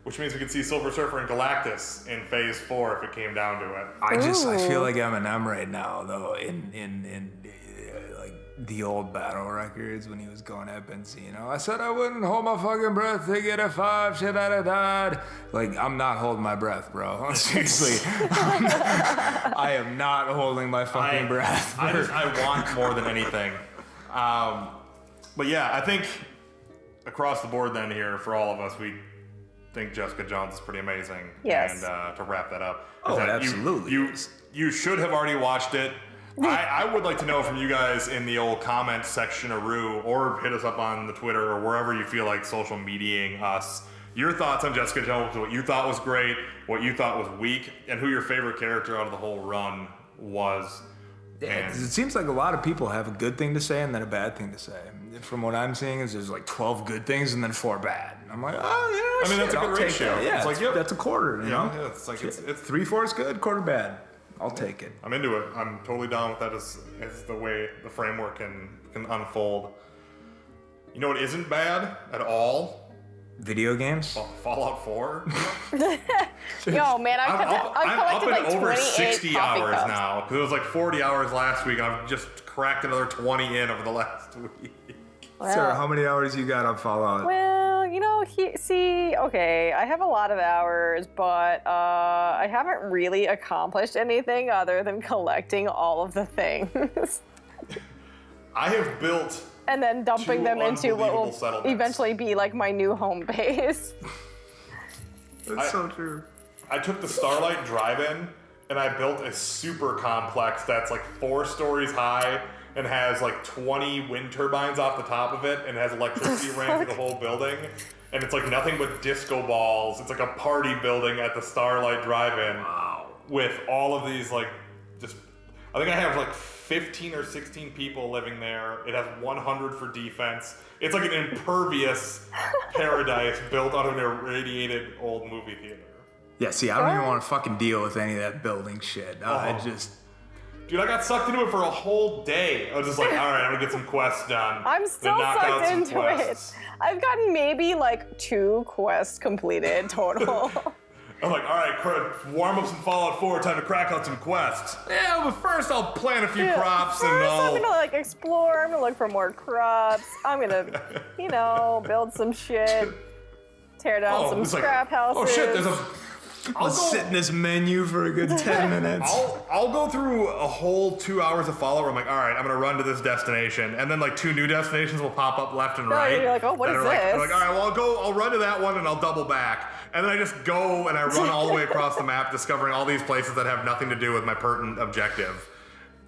Which means we could see Silver Surfer and Galactus in Phase 4 if it came down to it. I feel like Eminem right now, though, in like the old battle records when he was going at Benzino. I said I wouldn't hold my fucking breath to get a 5, shit I'd have died. Like, I'm not holding my breath, bro. Seriously. I am not holding my fucking breath. I want more than anything. But yeah, I think across the board then here, for all of us, we think Jessica Jones is pretty amazing. Yes. And to wrap that up. Oh, that absolutely. You should have already watched it. I would like to know from you guys in the old comment section or hit us up on the Twitter or wherever you feel like social mediating us, your thoughts on Jessica Jones, what you thought was great, what you thought was weak, and who your favorite character out of the whole run was. Yeah, it seems like a lot of people have a good thing to say and then a bad thing to say. From what I'm seeing is there's like 12 good things and then 4 bad. And I'm like, oh yeah, I mean, that's a good ratio. Yeah, it's like, yep. That's a quarter, you know? Yeah, it's like it's 3/4 good, quarter bad. I'll take it. I'm into it. I'm totally down with that as the way the framework can unfold. You know what isn't bad at all? Video games? Fallout 4. Yo, man, I'm collected up like in over 28 60 coffee hours cups. now. Because it was like 40 hours last week. I've just cracked another 20 in over the last week. Sarah, how many hours you got on Fallout? Well, you know, okay, I have a lot of hours, but I haven't really accomplished anything other than collecting all of the things. I have built and then dumping 2 them into what will unbelievable settlements. eventually be like my new home base. That's so true. I took the Starlight Drive-In and I built a super complex that's like 4 stories high and has like 20 wind turbines off the top of it and has electricity ran through the whole building. And it's like nothing but disco balls. It's like a party building at the Starlight Drive-In. Wow. With all of these like I think I have like 15 or 16 people living there. It has 100 for defense. It's like an impervious paradise built on an irradiated old movie theater. Yeah, see, I don't even want to fucking deal with any of that building shit. I just... Dude, I got sucked into it for a whole day. I was just like, all right, I'm gonna get some quests done. I'm still sucked into it. I've gotten maybe like 2 quests completed total. I'm like, all right, warm up some Fallout 4, time to crack out some quests. Yeah, but first I'll plant a few crops and I'm gonna like explore, I'm gonna look for more crops, I'm gonna, build some shit, tear down some scrap houses. Oh shit, there's a... I'll sit in this menu for a good 10 minutes. I'll go through a whole 2 hours of Fallout where I'm like, all right, I'm gonna run to this destination, and then like 2 new destinations will pop up left and right. You're like, oh, what is this? I'm like, all right, well I'll run to that one and I'll double back, and then I just go and I run all the way across the map, discovering all these places that have nothing to do with my pertinent objective.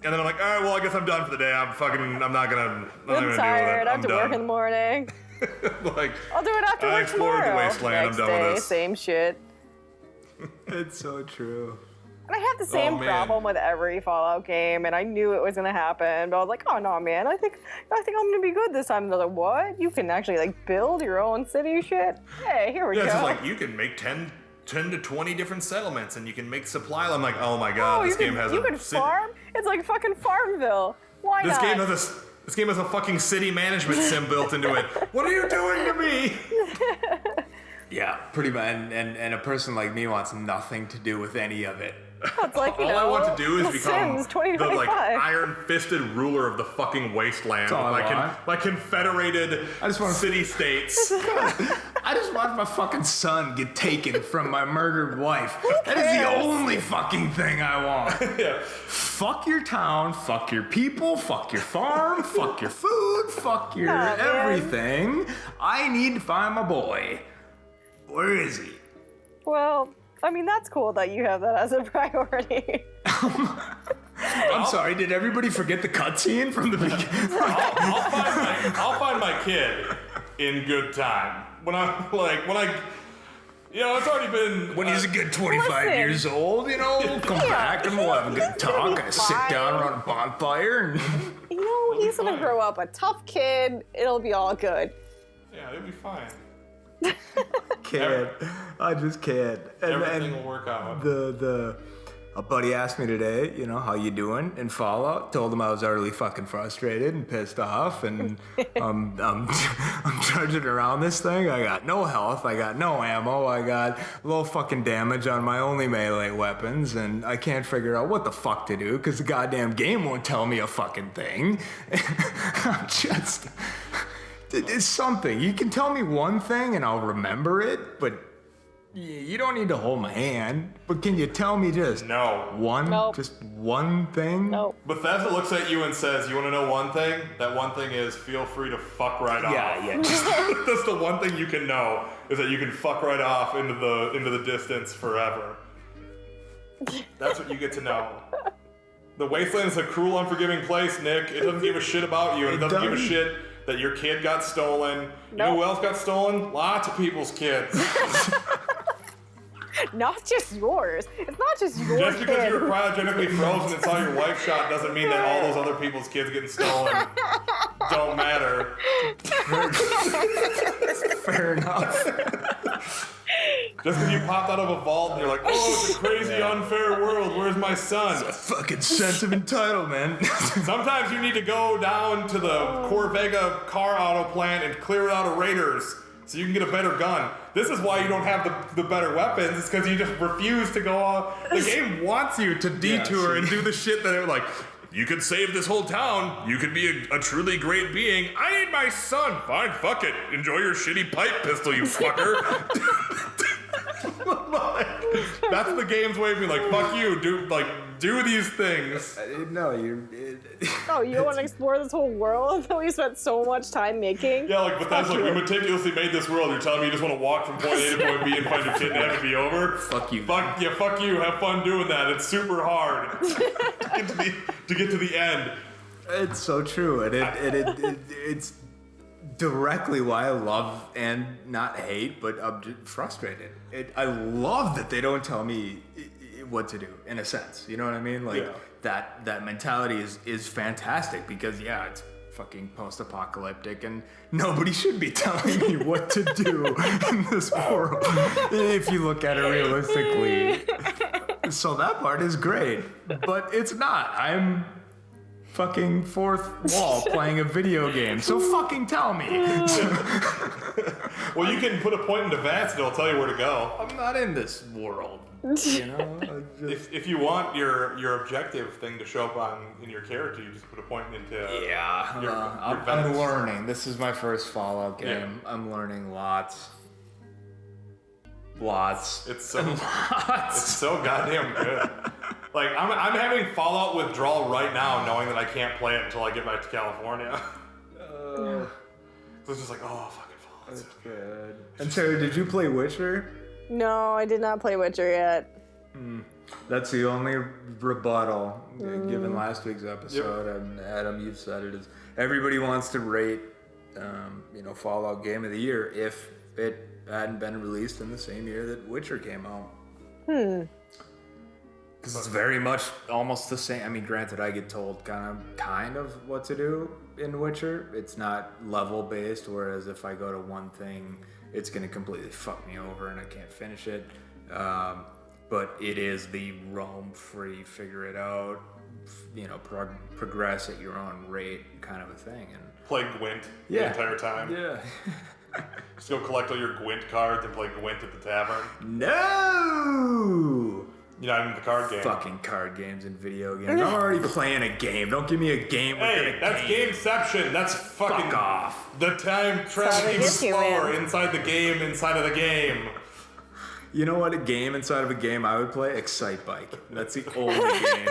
And then I'm like, all right, well I guess I'm done for the day. I'm not gonna I'm deal with tired. it. I have to work in the morning. Like, I'll do it after I work explored tomorrow. the wasteland. Next I'm done day, with this. same shit. It's so true. And I have the same man. problem with every Fallout game, and I knew it was gonna happen, but I was like, oh no, man, I think I'm gonna be good this time. And they're like, what? You can actually like build your own city shit? Hey, here we go. Yeah, it's just like you can make 10 to 20 different settlements, and you can make supply. I'm like, oh my god, this game has you a can farm? It's like fucking Farmville. Why This not? game has a fucking city management sim built into it. What are you doing to me? Yeah, pretty much. And a person like me wants nothing to do with any of it. It's like, All I want to do is The become Sims the 2025. iron-fisted ruler of the fucking wasteland. That's all I want. My confederated city-states. I just want my fucking son get taken from my murdered wife. That is the only fucking thing I want. Yeah. Fuck your town, fuck your people, fuck your farm, fuck your food, fuck your Nah, man. everything. I need to find my boy. Where is he? Well, I mean, that's cool that you have that as a priority. I'm sorry, did everybody forget the cutscene from the beginning? I'll find my kid in good time. It's already been... When he's a good 25 Listen. years old, we'll come back and we'll have a good talk. I sit down around a bonfire and... He's gonna grow up a tough kid. It'll be all good. Yeah, it'll be fine. Can't. I just can't. Everything will work out. A buddy asked me today, how you doing in Fallout? Told him I was utterly fucking frustrated and pissed off, and I'm charging around this thing. I got no health, I got no ammo, I got low fucking damage on my only melee weapons, and I can't figure out what the fuck to do because the goddamn game won't tell me a fucking thing. I'm just... It's something. You can tell me one thing and I'll remember it, but you don't need to hold my hand. But can you tell me just one? Nope. Just one thing? Nope. Bethesda looks at you and says, you want to know one thing? That one thing is feel free to fuck right off. Yeah. That's the one thing you can know, is that you can fuck right off into the distance forever. That's what you get to know. The Wasteland is a cruel, unforgiving place, Nick. It doesn't give a shit about you, and it doesn't give a shit that your kid got stolen. You know who else got stolen? Lots of people's kids. Not just yours. It's not just your Just because kid. you were cryogenically frozen and saw your wife shot doesn't mean that all those other people's kids getting stolen don't matter. Fair enough. Just because you popped out of a vault and you're like, oh, it's a crazy, unfair world. Where's my son? Fucking sense of entitlement. Sometimes you need to go down to the Corvega car auto plant and clear it out of raiders so you can get a better gun. This is why you don't have the better weapons. It's because you just refuse to go on. The game wants you to detour and do the shit that it like, you could save this whole town. You could be a truly great being. I need my son. Fine, fuck it. Enjoy your shitty pipe pistol, you fucker. That's the game's way of being like, fuck you, do these things. No, you're... Oh, you don't want to explore this whole world that we spent so much time making? Yeah, like Bethesda, we meticulously made this world. You're telling me you just want to walk from point A to point B and find your kid and have it be over? Fuck you. Fuck you. Have fun doing that. It's super hard to get to the end. It's so true, and it's directly why I love and not hate, but I'm just frustrated. I love that they don't tell me what to do, in a sense. You know what I mean? Like that mentality is fantastic because it's fucking post-apocalyptic, and nobody should be telling me what to do in this world if you look at it realistically. So that part is great, but it's not. I'm fucking fourth wall playing a video game, so fucking tell me. Well, you can put a point into VATS and it'll tell you where to go. I'm not in this world, you know? If you want your objective thing to show up in your character, you just put a point into I'm learning. This is my first Fallout game. Yeah. I'm learning lots. It's so goddamn good. Like I'm having Fallout withdrawal right now, knowing that I can't play it until I get back to California. So it's just like, oh, fucking Fallout. That's good. And so, did you play Witcher? No, I did not play Witcher yet. That's the only rebuttal given last week's episode. And Adam, you've said it, is everybody wants to rate, Fallout Game of the Year if it hadn't been released in the same year that Witcher came out. Because it's very much almost the same. I mean, granted, I get told kind of what to do in Witcher. It's not level based, whereas if I go to one thing, it's going to completely fuck me over and I can't finish it. But it is the roam free, figure it out, progress at your own rate kind of a thing. And Play Gwent the entire time. yeah. Just go collect all your Gwent cards and play Gwent at the tavern. No! You're not into the card game. Fucking card games and video games. I'm already playing a game. Don't give me a game within Hey, a that's game. Gameception. That's fucking... Fuck off. The time travel even gets you slower in. inside the game, inside of the game. You know what? A game inside of a game I would play? Excite Bike. That's the only game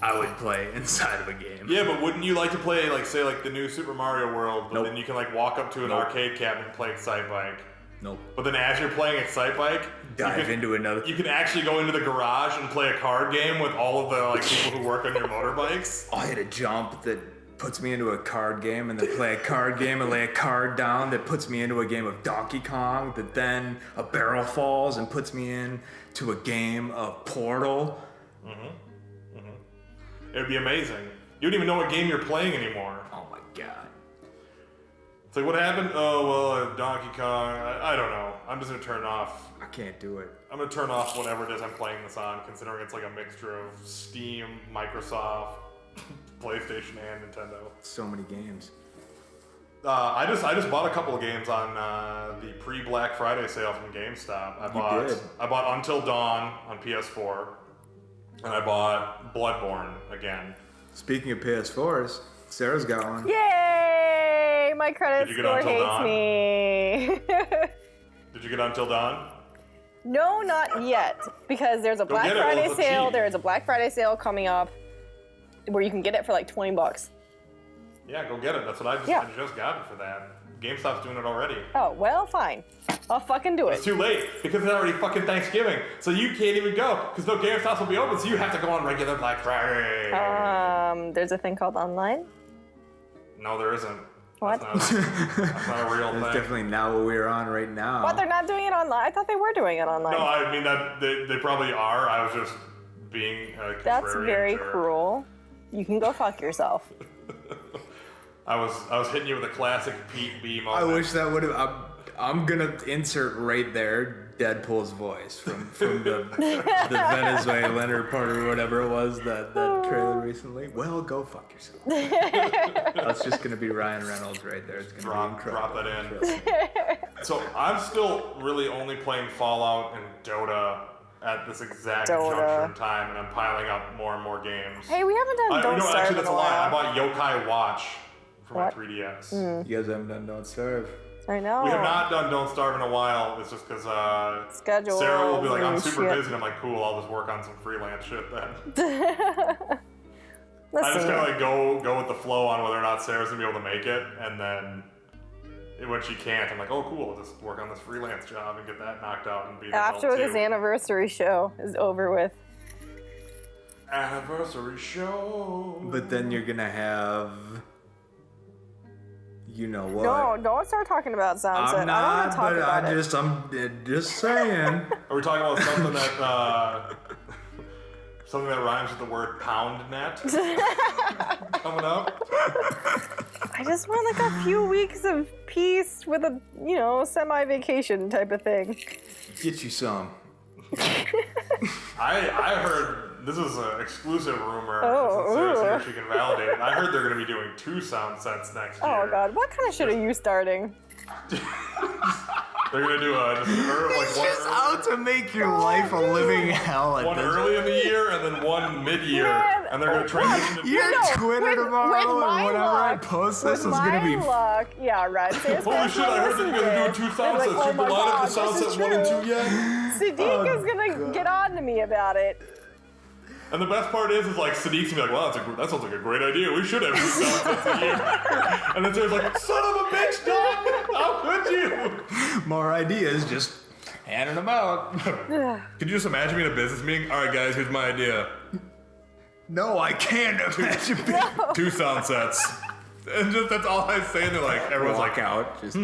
I would play inside of a game. Yeah, but wouldn't you like to play, say, the new Super Mario World, but Nope. then you can, walk up to an Nope. arcade cabinet and play Excite Bike? Nope. But then as you're playing Excite Bike, Dive into another. you can actually go into the garage and play a card game with all of the, people who work on your motorbikes. I hit a jump that puts me into a card game, and then play a card game and lay a card down that puts me into a game of Donkey Kong, that then a barrel falls and puts me in to a game of Portal. It would be amazing. You wouldn't even know what game you're playing anymore. Oh my god. It's like, what happened? Oh, well, Donkey Kong. I don't know. I'm just going to turn it off. I can't do it. I'm going to turn off whatever it is I'm playing this on, considering it's like a mixture of Steam, Microsoft, PlayStation, and Nintendo. So many games. I just bought a couple of games on the pre-Black Friday sale from GameStop. did? I bought Until Dawn on PS4, and I bought Bloodborne again. Speaking of PS4s, Sarah's got one. Yay! My credit Did you get score Until hates Dawn? me. Did you get Until Dawn? No, not yet. Because there's a Black get it while Friday it's sale. cheap. There is a Black Friday sale coming up where you can get it for like $20. Yeah, go get it. That's what I just got it for that. GameStop's doing it already. Oh, well, fine. I'll fucking do It's it. too late because it's already fucking Thanksgiving. So you can't even go because no GameStops will be open. So you have to go on regular Black Friday. There's a thing called online. No, there isn't. What? That's not a real thing. That's definitely not what we're on right now. What? They're not doing it online? I thought they were doing it online. No, I mean that they probably are. I was just being a That's contrarian very jerk. cruel. You can go fuck yourself. I was hitting you with a classic Pete B moment. I wish that would have. I'm gonna insert right there Deadpool's voice from the Venezuelan or part or whatever it was that trailer recently. Well, go fuck yourself. That's just gonna be Ryan Reynolds right there. It's gonna be drop incredible. that in. So I'm still really only playing Fallout and Dota at this exact juncture in time, and I'm piling up more and more games. Hey, we haven't done Don't Starve actually, in that's a a lie. I while. bought Yokai Watch for What? my 3DS. You guys haven't done Don't Starve. I know. We have not done Don't Starve in a while. It's just because Schedule. Sarah will be like, I'm and super shit. busy. And I'm like, cool, I'll just work on some freelance shit then. Listen, I just kind of go with the flow on whether or not Sarah's gonna be able to make it, and then when she can't, I'm like, oh cool, I'll just work on this freelance job and get that knocked out and be the after adult this too. anniversary show is over with. Anniversary show. But then you're gonna have. You know what? No, don't start talking about Sunset. I'm I don't want not, to talk but about it. I'm just saying. Are we talking about something that something that rhymes with the word pound net coming up? I just want like a few weeks of peace with a, semi-vacation type of thing. Get you some. I heard, this is an exclusive rumor. Oh, Sarah, she can validate it. I heard they're going to be doing 2 sound sets next year. Oh God, what kind of shit are you starting? They're going to do Just out to make your life a living hell at one this. early in the year and then one mid-year. Man, And they're going to transition to... Your Twitter tomorrow and whenever I post this is going to be... luck. Yeah, right. Holy shit, I heard they're going to do 2 sound sets. You can line up the sound set 1 and 2 yet? Sadiq is gonna get on to me about it. And the best part is like Sadiq's gonna be like, wow, that sounds like a great idea. We should have 2 sound sets a year. And then Sarah's like, son of a bitch, dog! How could you? More ideas, just handing them out. Could you just imagine me in a business meeting? All right, guys, here's my idea. No, I can't imagine. 2 sound sets. And just that's all I say, and they're like, everyone's Walk like, out. Just,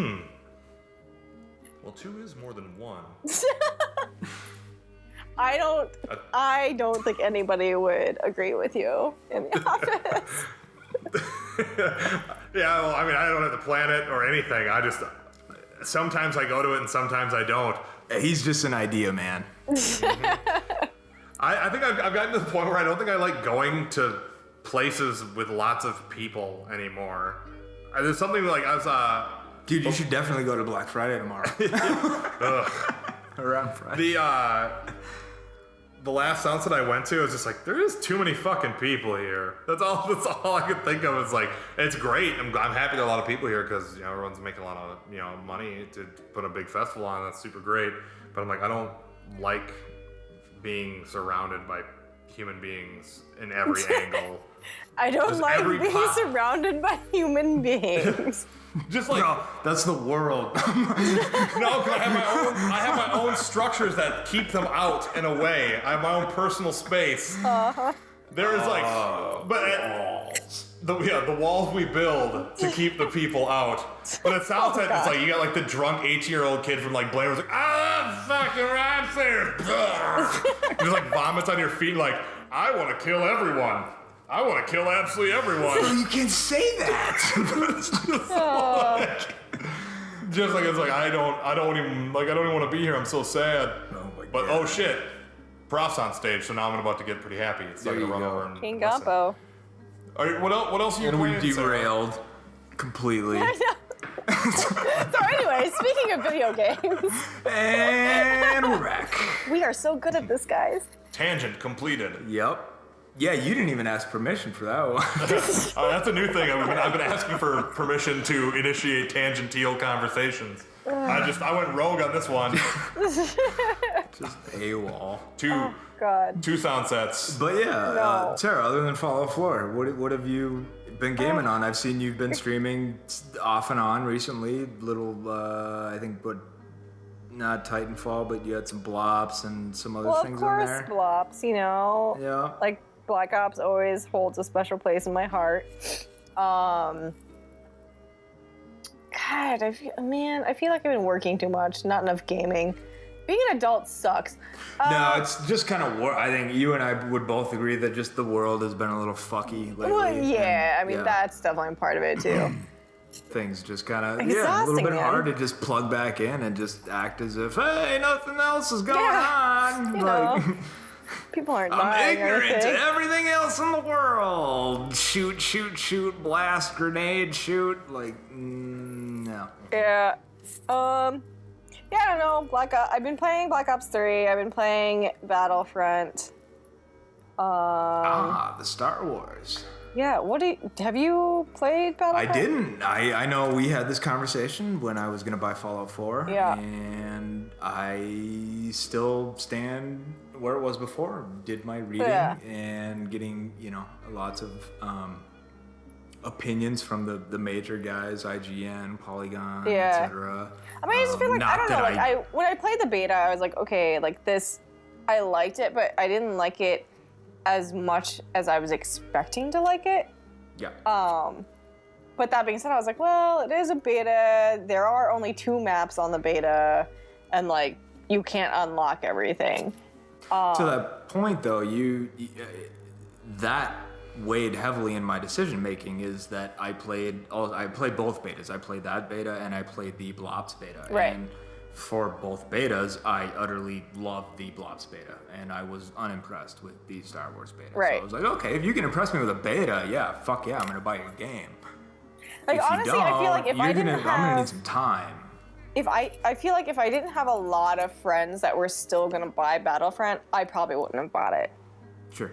well, 2 is more than 1. I don't think anybody would agree with you in the office. Yeah, well, I mean, I don't have to plan it or anything. I just, sometimes I go to it and sometimes I don't. he's just an idea man. I think I've gotten to the point where I don't think I like going to places with lots of people anymore. There's something like, I was, Dude, you should definitely go to Black Friday tomorrow. Around Friday. The last sunset I went to, I was just like, there is too many fucking people here. That's all I could think of. It's like, it's great. I'm happy there are a lot of people here because everyone's making a lot of money to put a big festival on. That's super great. But I'm like, I don't like being surrounded by human beings in every angle. I don't Just like every being pop- surrounded by human beings. Just like No, that's the world. no, because I have my own structures that keep them out in a way. I have my own personal space. There is like, the walls we build to keep the people out. But it sounds like it's like you got like the drunk 18-year-old kid from like Blair was like, fucking rhymes there. Just like vomits on your feet, like I want to kill everyone. I want to kill absolutely everyone. You can say that. Just like it's like I don't even want to be here. I'm so sad. Oh my But God. oh shit, Prof's on stage, so now I'm about to get pretty happy. It's There like to you run go. over and King listen. Goppo. All right, what else are you And we playing, Sarah? derailed completely. So anyway, speaking of video games, And we're back. we are so good at this, guys. Tangent completed. Yep. Yeah, you didn't even ask permission for that one. That's a new thing. I've been asking for permission to initiate tangential conversations. I went rogue on this one. Just AWOL. God. 2 sound sets. But yeah, No. Sarah, other than Fallout 4, what have you been gaming on? I've seen you've been streaming off and on recently. I think, not Titanfall, but you had some Blops and some other Well, of things course, on there. Blops, Yeah. like Black Ops always holds a special place in my heart. God, I feel like I've been working too much, not enough gaming. Being an adult sucks. No, it's just kind of I think you and I would both agree that just the world has been a little fucky lately. Well, yeah, and, I mean, that's definitely part of it, too. things just kind of a Exhausting, little bit man. hard to just plug back in and just act as if hey, nothing else is going Yeah, on. you Like know. People aren't I'm buying ignorant to anything. everything else in the world. Shoot, blast, grenade, shoot. Like no. Yeah. Yeah, I don't know. I've been playing Black Ops 3. I've been playing Battlefront. The Star Wars. Yeah. Have you played Battlefront? I didn't. I know we had this conversation when I was gonna buy Fallout 4. Yeah. And I still stand where it was before. Did my reading and getting, lots of opinions from the major guys, IGN, Polygon, etc. I mean, I just feel like, I don't know, when I played the beta, I was like, okay, like this, I liked it, but I didn't like it as much as I was expecting to like it. Yeah. But that being said, I was like, well, it is a beta. There are only 2 maps on the beta, and like, you can't unlock everything. To that point, though, that weighed heavily in my decision making is that I played both betas. I played that beta and I played the Blops beta. Right. And for both betas, I utterly loved the Blops beta, and I was unimpressed with the Star Wars beta. Right. So I was like, okay, if you can impress me with a beta, yeah, fuck yeah, I'm gonna buy your game. Like, If you honestly, don't, I feel like if I didn't I'm gonna need have, some time. I feel like if I didn't have a lot of friends that were still gonna buy Battlefront, I probably wouldn't have bought it. Sure.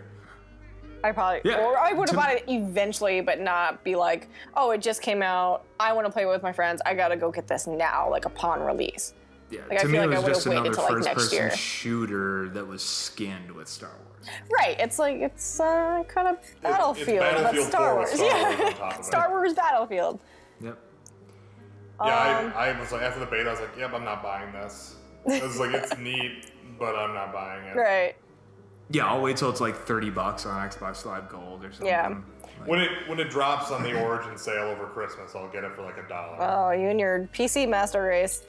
I probably, Yeah, or I would have to- bought it eventually, but not be like, oh, it just came out. I want to play with my friends. I gotta go get this now, like upon release. Yeah, Like, I to feel me, like it I was would've just waited another till, like, next first-person year. shooter that was skinned with Star Wars. Right. It's like it's kind of Battlefield, but Battlefield Star 4 Wars. with Star Wars on Yeah, top of it. Star Wars Battlefield. Yep. Yeah, I was like, after the beta, I was like, yep, I'm not buying this. I was like, it's neat, but I'm not buying it. Right. Yeah, I'll wait till it's like $30 on Xbox Live Gold or something. Yeah. When it drops on the Origin sale over Christmas, I'll get it for like $1. Oh, you and your PC master race.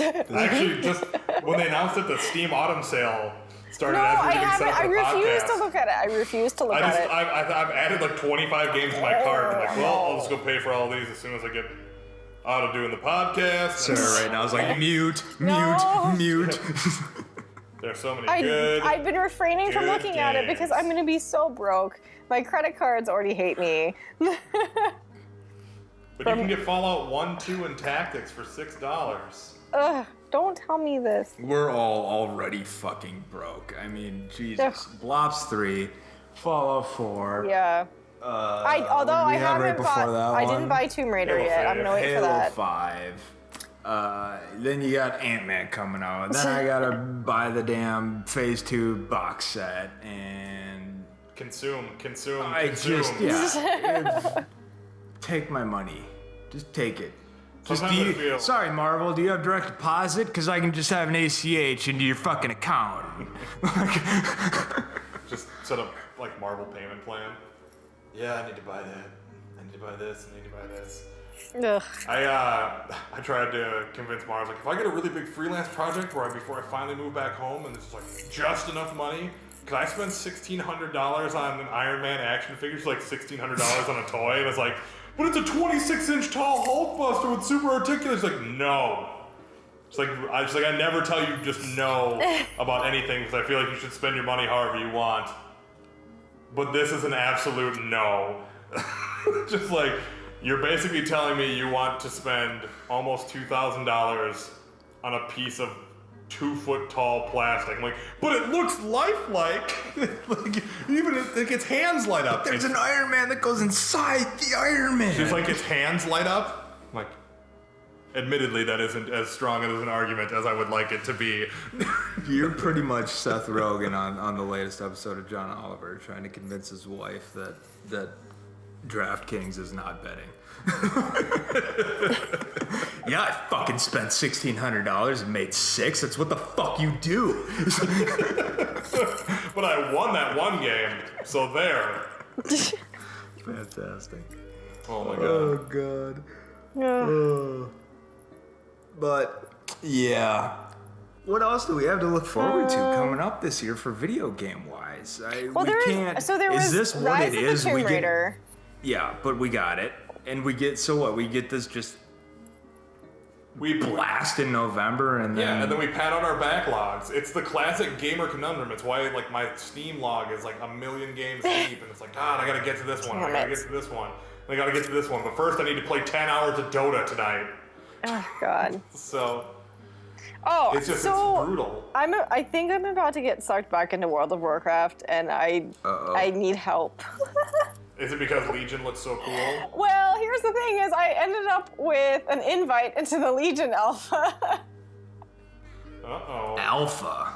Actually, just when they announced that the Steam Autumn sale started No, as we were I getting set haven't. up I for the refuse podcast, to look at it. I refuse to look at it. I've added like 25 games to my cart. I'm like, well, I'll just go pay for all these as soon as I get out of doing the podcast. Sarah right now is like, mute. There's so many good. I've been refraining from good looking at it because games. I'm gonna be so broke. My credit cards already hate me. But you can get Fallout 1, 2, and Tactics for $6. Ugh, don't tell me this. We're all already fucking broke. I mean, Jesus. Blops 3, Fallout 4. Yeah. Although I we have right haven't before bought, that I one? didn't buy Tomb Raider Halo yet. I'm gonna wait for Halo that. 5. Then you got Ant-Man coming out. Then I gotta buy the damn Phase 2 box set, and Consume. I just, yeah. Take my money. Just take it. Just Sometimes I feel- sorry, Marvel, do you have direct deposit? Because I can just have an ACH into your fucking account. Just set up like Marvel payment plan. Yeah, I need to buy that. I need to buy this. I need to buy this. Ugh. I tried to convince Mars, like, if I get a really big freelance project before I finally move back home and there's like just enough money, could I spend $1,600 on an Iron Man action figure? It's like $1,600 on a toy, and it's like, but it's a 26-inch tall Hulkbuster with super articulate. It's like, no. It's like I never tell you just no about anything because I feel like you should spend your money however you want. But this is an absolute no. Just like, you're basically telling me you want to spend almost $2,000 on a piece of 2-foot tall plastic. I'm like, but it looks lifelike. Like, even like its hands light up. There's an Iron Man that goes inside the Iron Man. She's like, its hands light up. I'm like, admittedly, that isn't as strong as an argument as I would like it to be. You're pretty much Seth Rogen on the latest episode of John Oliver, trying to convince his wife that DraftKings is not betting. Yeah, I fucking spent $1,600 and made $6. That's what the fuck you do. But I won that one game, so there. Fantastic. Oh my god. Oh god. Oh. But yeah. What else do we have to look forward to coming up this year for video game wise? Well, there was this what Rise it of is? the Tomb We get, Raider. yeah, but we got it, and we get we get this just We blast in November, and then Yeah, and then we pad out our backlogs. It's the classic gamer conundrum. It's why like my Steam log is like 1 million games deep, and it's like, God, I gotta get to this one. I Damn gotta it. get to this one. I gotta get to this one. But first, I need to play 10 hours of Dota tonight. Oh God. So Oh, it's just so it's brutal. I think I'm about to get sucked back into World of Warcraft, and I need help. Is it because Legion looks so cool? Well, here's the thing: is I ended up with an invite into the Legion Alpha. Uh-oh. Alpha.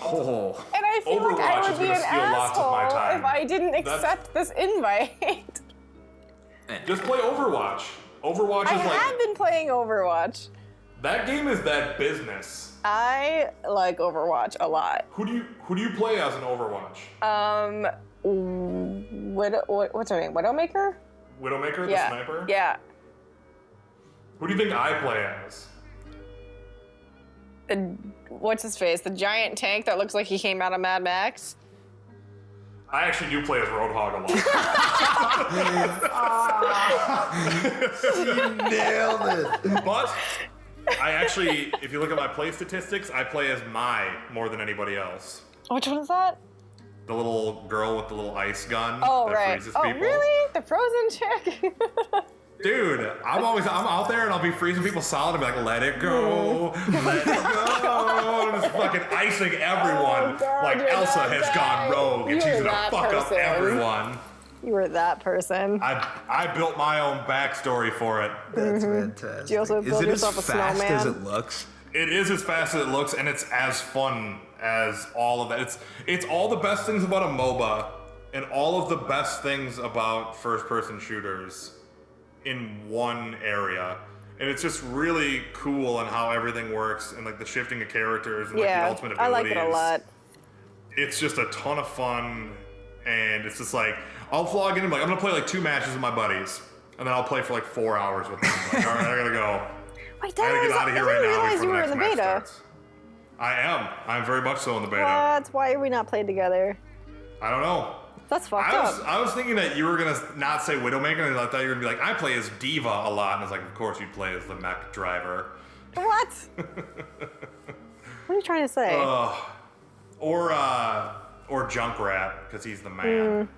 Oh. And I feel like I Overwatch would is be gonna an steal lots of my asshole time. if I didn't That's- accept this invite. Just play Overwatch. Overwatch I is like have been playing Overwatch. that game is that business. I like Overwatch a lot. Who do you play as in Overwatch? What's her name? Widowmaker? Widowmaker, the Yeah. sniper? Yeah. Who do you think I play as? What's his face? The giant tank that looks like he came out of Mad Max. I actually do play as Roadhog a lot. You nailed it. But I actually, if you look at my play statistics, I play as Mai more than anybody else. Which one is that? The little girl with the little ice gun Oh, that right. freezes Oh, people. really? The frozen chick? Dude, I'm out there and I'll be freezing people solid and be like, let it go, let it go. I'm just fucking icing everyone. Oh, God, like you're Elsa that has guy. gone rogue and You're she's gonna that fuck up person. everyone. You were that person. I built my own backstory for it. That's fantastic. Do you also Is build it as yourself a fast snowman? as it looks? It is as fast as it looks, and it's as fun as all of that. It's all the best things about a MOBA, and all of the best things about first-person shooters in one area. And it's just really cool on how everything works, and like the shifting of characters and like the ultimate I abilities. like it a lot. It's just a ton of fun, and it's just like I'll vlog in and like I'm gonna play like 2 matches with my buddies, and then I'll play for like 4 hours with them. Like, all right, I gotta go. Wait, I gotta get out of here right now realize before you the were next in the match beta. starts. I am. I'm very much so in the beta. What? Why are we not played together? I don't know. That's fucked up. I was thinking that you were gonna not say Widowmaker, and I thought you were gonna be like, I play as Diva a lot, and I was like, of course you'd play as the mech driver. What? What are you trying to say? Or Junkrat, because he's the man.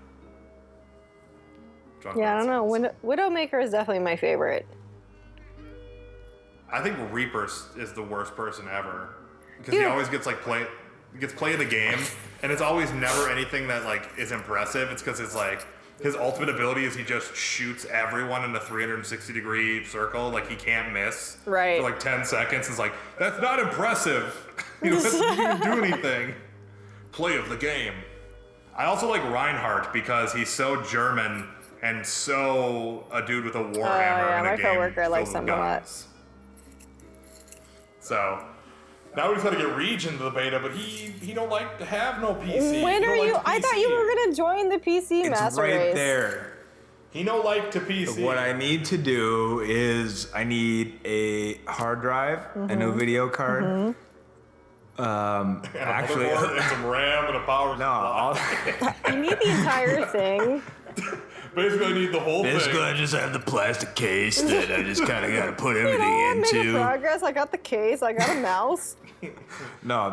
Yeah, I don't know. Widowmaker is definitely my favorite. I think Reaper is the worst person ever, because he Dude. always gets play of the game, and it's always never anything that like is impressive. It's because it's like his ultimate ability is he just shoots everyone in a 360-degree circle, like he can't miss Right. for like 10 seconds. It's like, that's not impressive. You know, that's, you didn't do anything. Play of the game. I also like Reinhardt because he's so German and so a dude with a warhammer yeah, in a my game coworker likes filled him with a lot. guns. So now we just gotta get Reach into the beta, but he don't like to have no PC. When He are don't you? like to I thought you PC. were gonna join the PC It's Master right Race. there. He don't like to PC. What I need to do is I need a hard drive, a new video card. and Actually, a motherboard and some RAM and a power no, supply. You need the entire thing. Basically, I need the whole basically I thing. just have the plastic case that I just kind of got to put You everything know, I'm making into. progress. I got the case. I got a mouse. No,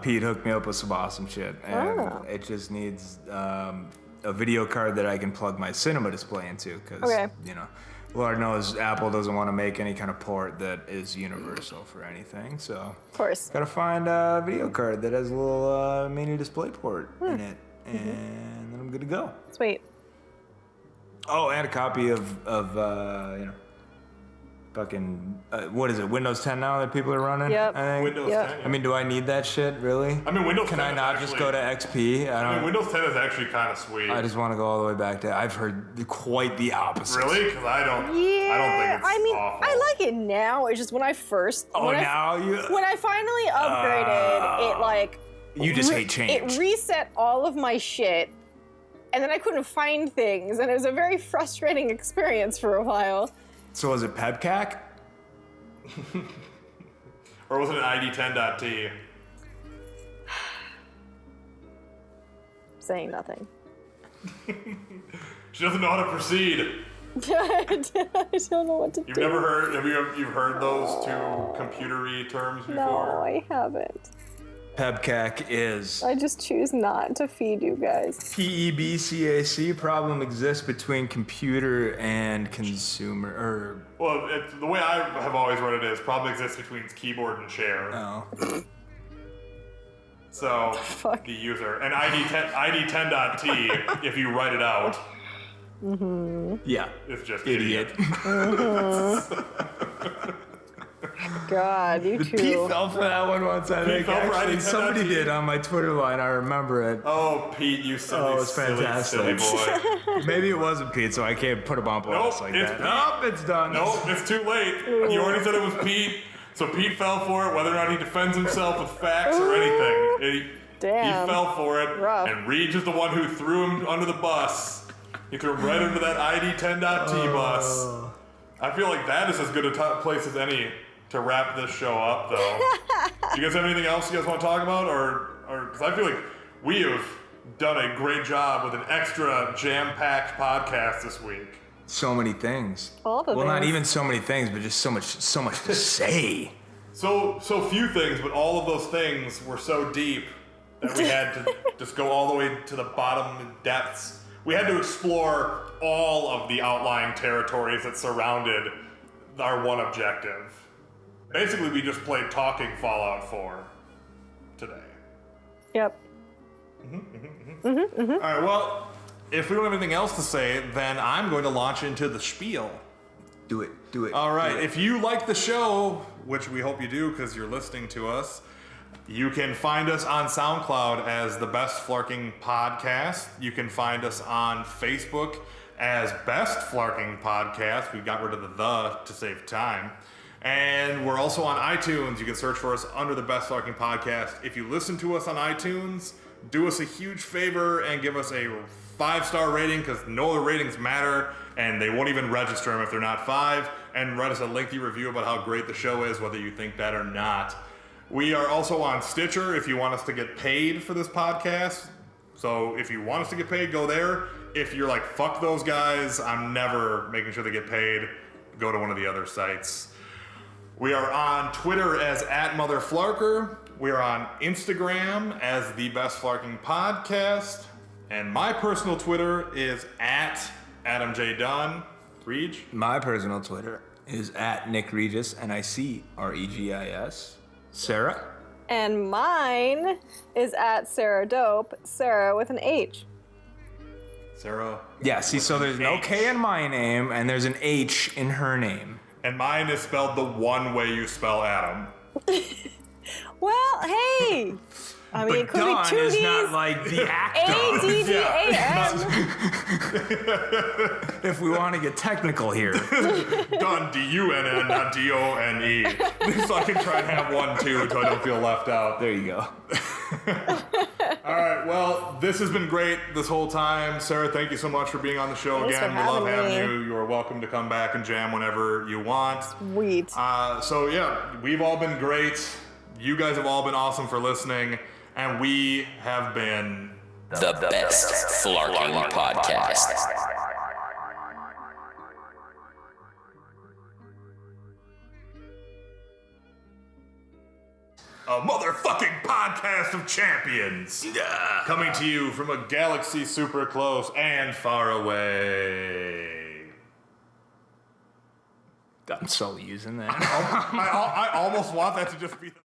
Pete hooked me up with some awesome shit, and Oh. it just needs a video card that I can plug my cinema display into, because Okay. you know, Lord knows Apple doesn't want to make any kind of port that is universal for anything, so Of course. gotta find a video card that has a little mini display port in it, and then I'm good to go. Sweet. Oh, and a copy of you know, fucking what is it? Windows 10 now that people are running. Yep. I think. Windows Yep. 10. I mean, do I need that shit really? I mean, Windows Can 10 I is not actually, just go to XP? I mean, Windows 10 is actually kind of sweet. I just want to go all the way back to. I've heard quite the opposite. Really? Because I don't think Yeah. it's I mean, awful. I like it now. It's just when I first. Oh, when now you. When I finally upgraded, it like. You just hate change. It reset all of my shit, and then I couldn't find things, and it was a very frustrating experience for a while. So was it PEBCAC? Or was it an ID10.T? Saying nothing. She doesn't know how to proceed. I don't know what to You've do. never heard? You've heard those two computery terms before? No, I haven't. PEBCAC is. I just choose not to feed you guys. PEBCAC problem exists between computer and consumer. Or Well, the way I have always read it is probably exists between keyboard and chair. oh. So Fuck. the user and ID10.T, if you write it out, Yeah. it's just Idiot. God, you Pete two. fell for that one once, I think. fell for Actually, ID10.T. somebody did on my Twitter line. I remember it. Oh, Pete, you silly, Oh, it's silly, fantastic. silly boy. Maybe it wasn't Pete, so I can't put a bump on Nope, us like it's that. Pete. Nope, it's done. Nope, it's too late. You already said it was Pete, so Pete fell for it, whether or not he defends himself with facts or anything. He Damn. fell for it, Rough. and Reed is the one who threw him under the bus. He threw him right under that ID10.T bus. I feel like that is as good a place as any to wrap this show up, though. Do you guys have anything else you guys want to talk about, or because I feel like we have done a great job with an extra jam-packed podcast this week. So many things. All the well, not things. even so many things, but just so much to say. So few things, but all of those things were so deep that we had to just go all the way to the bottom depths. We had to explore all of the outlying territories that surrounded our one objective. Basically, we just played Talking Fallout 4 today. Yep. All right, well, if we don't have anything else to say, then I'm going to launch into the spiel. Do it. All right, if you like the show, which we hope you do because you're listening to us, you can find us on SoundCloud as the Best Flarking Podcast. You can find us on Facebook as Best Flarking Podcast. We got rid of the to save time. And we're also on iTunes. You can search for us under the Best Flarking Podcast. If you listen to us on iTunes, do us a huge favor and give us a 5-star rating, because no other ratings matter, and they won't even register them if they're not 5. And write us a lengthy review about how great the show is, whether you think that or not. We are also on Stitcher if you want us to get paid for this podcast. So if you want us to get paid, go there. If you're like, fuck those guys, I'm never making sure they get paid, go to one of the other sites. We are on Twitter as @MotherFlarker. We are on Instagram as The Best Flarking Podcast. And my personal Twitter is @AdamJDunn. Reg? My personal Twitter is @NickRegis, NICREGIS. Sarah? And mine is @SarahDope, Sarah with an H. Sarah? Yeah, see, so there's no K in my name, and there's an H in her name. And mine is spelled the one way you spell Adam. Well, hey! I mean, it could be two is D's. not like the actor. A-D-D-A-N. If we want to get technical here. Done, D-U-N-N, not D-O-N-E. So I can try and have one too, so I don't feel left out. There you go. All right, well, this has been great this whole time. Sarah, thank you so much for being on the show Thanks again. for We love having having me. you. You are welcome to come back and jam whenever you want. Sweet. So yeah, we've all been great. You guys have all been awesome for listening. And we have been The Best Flarking Podcast. a motherfucking podcast of champions. Coming to you from a galaxy super close and far away. I'm so using that. I almost want that to just be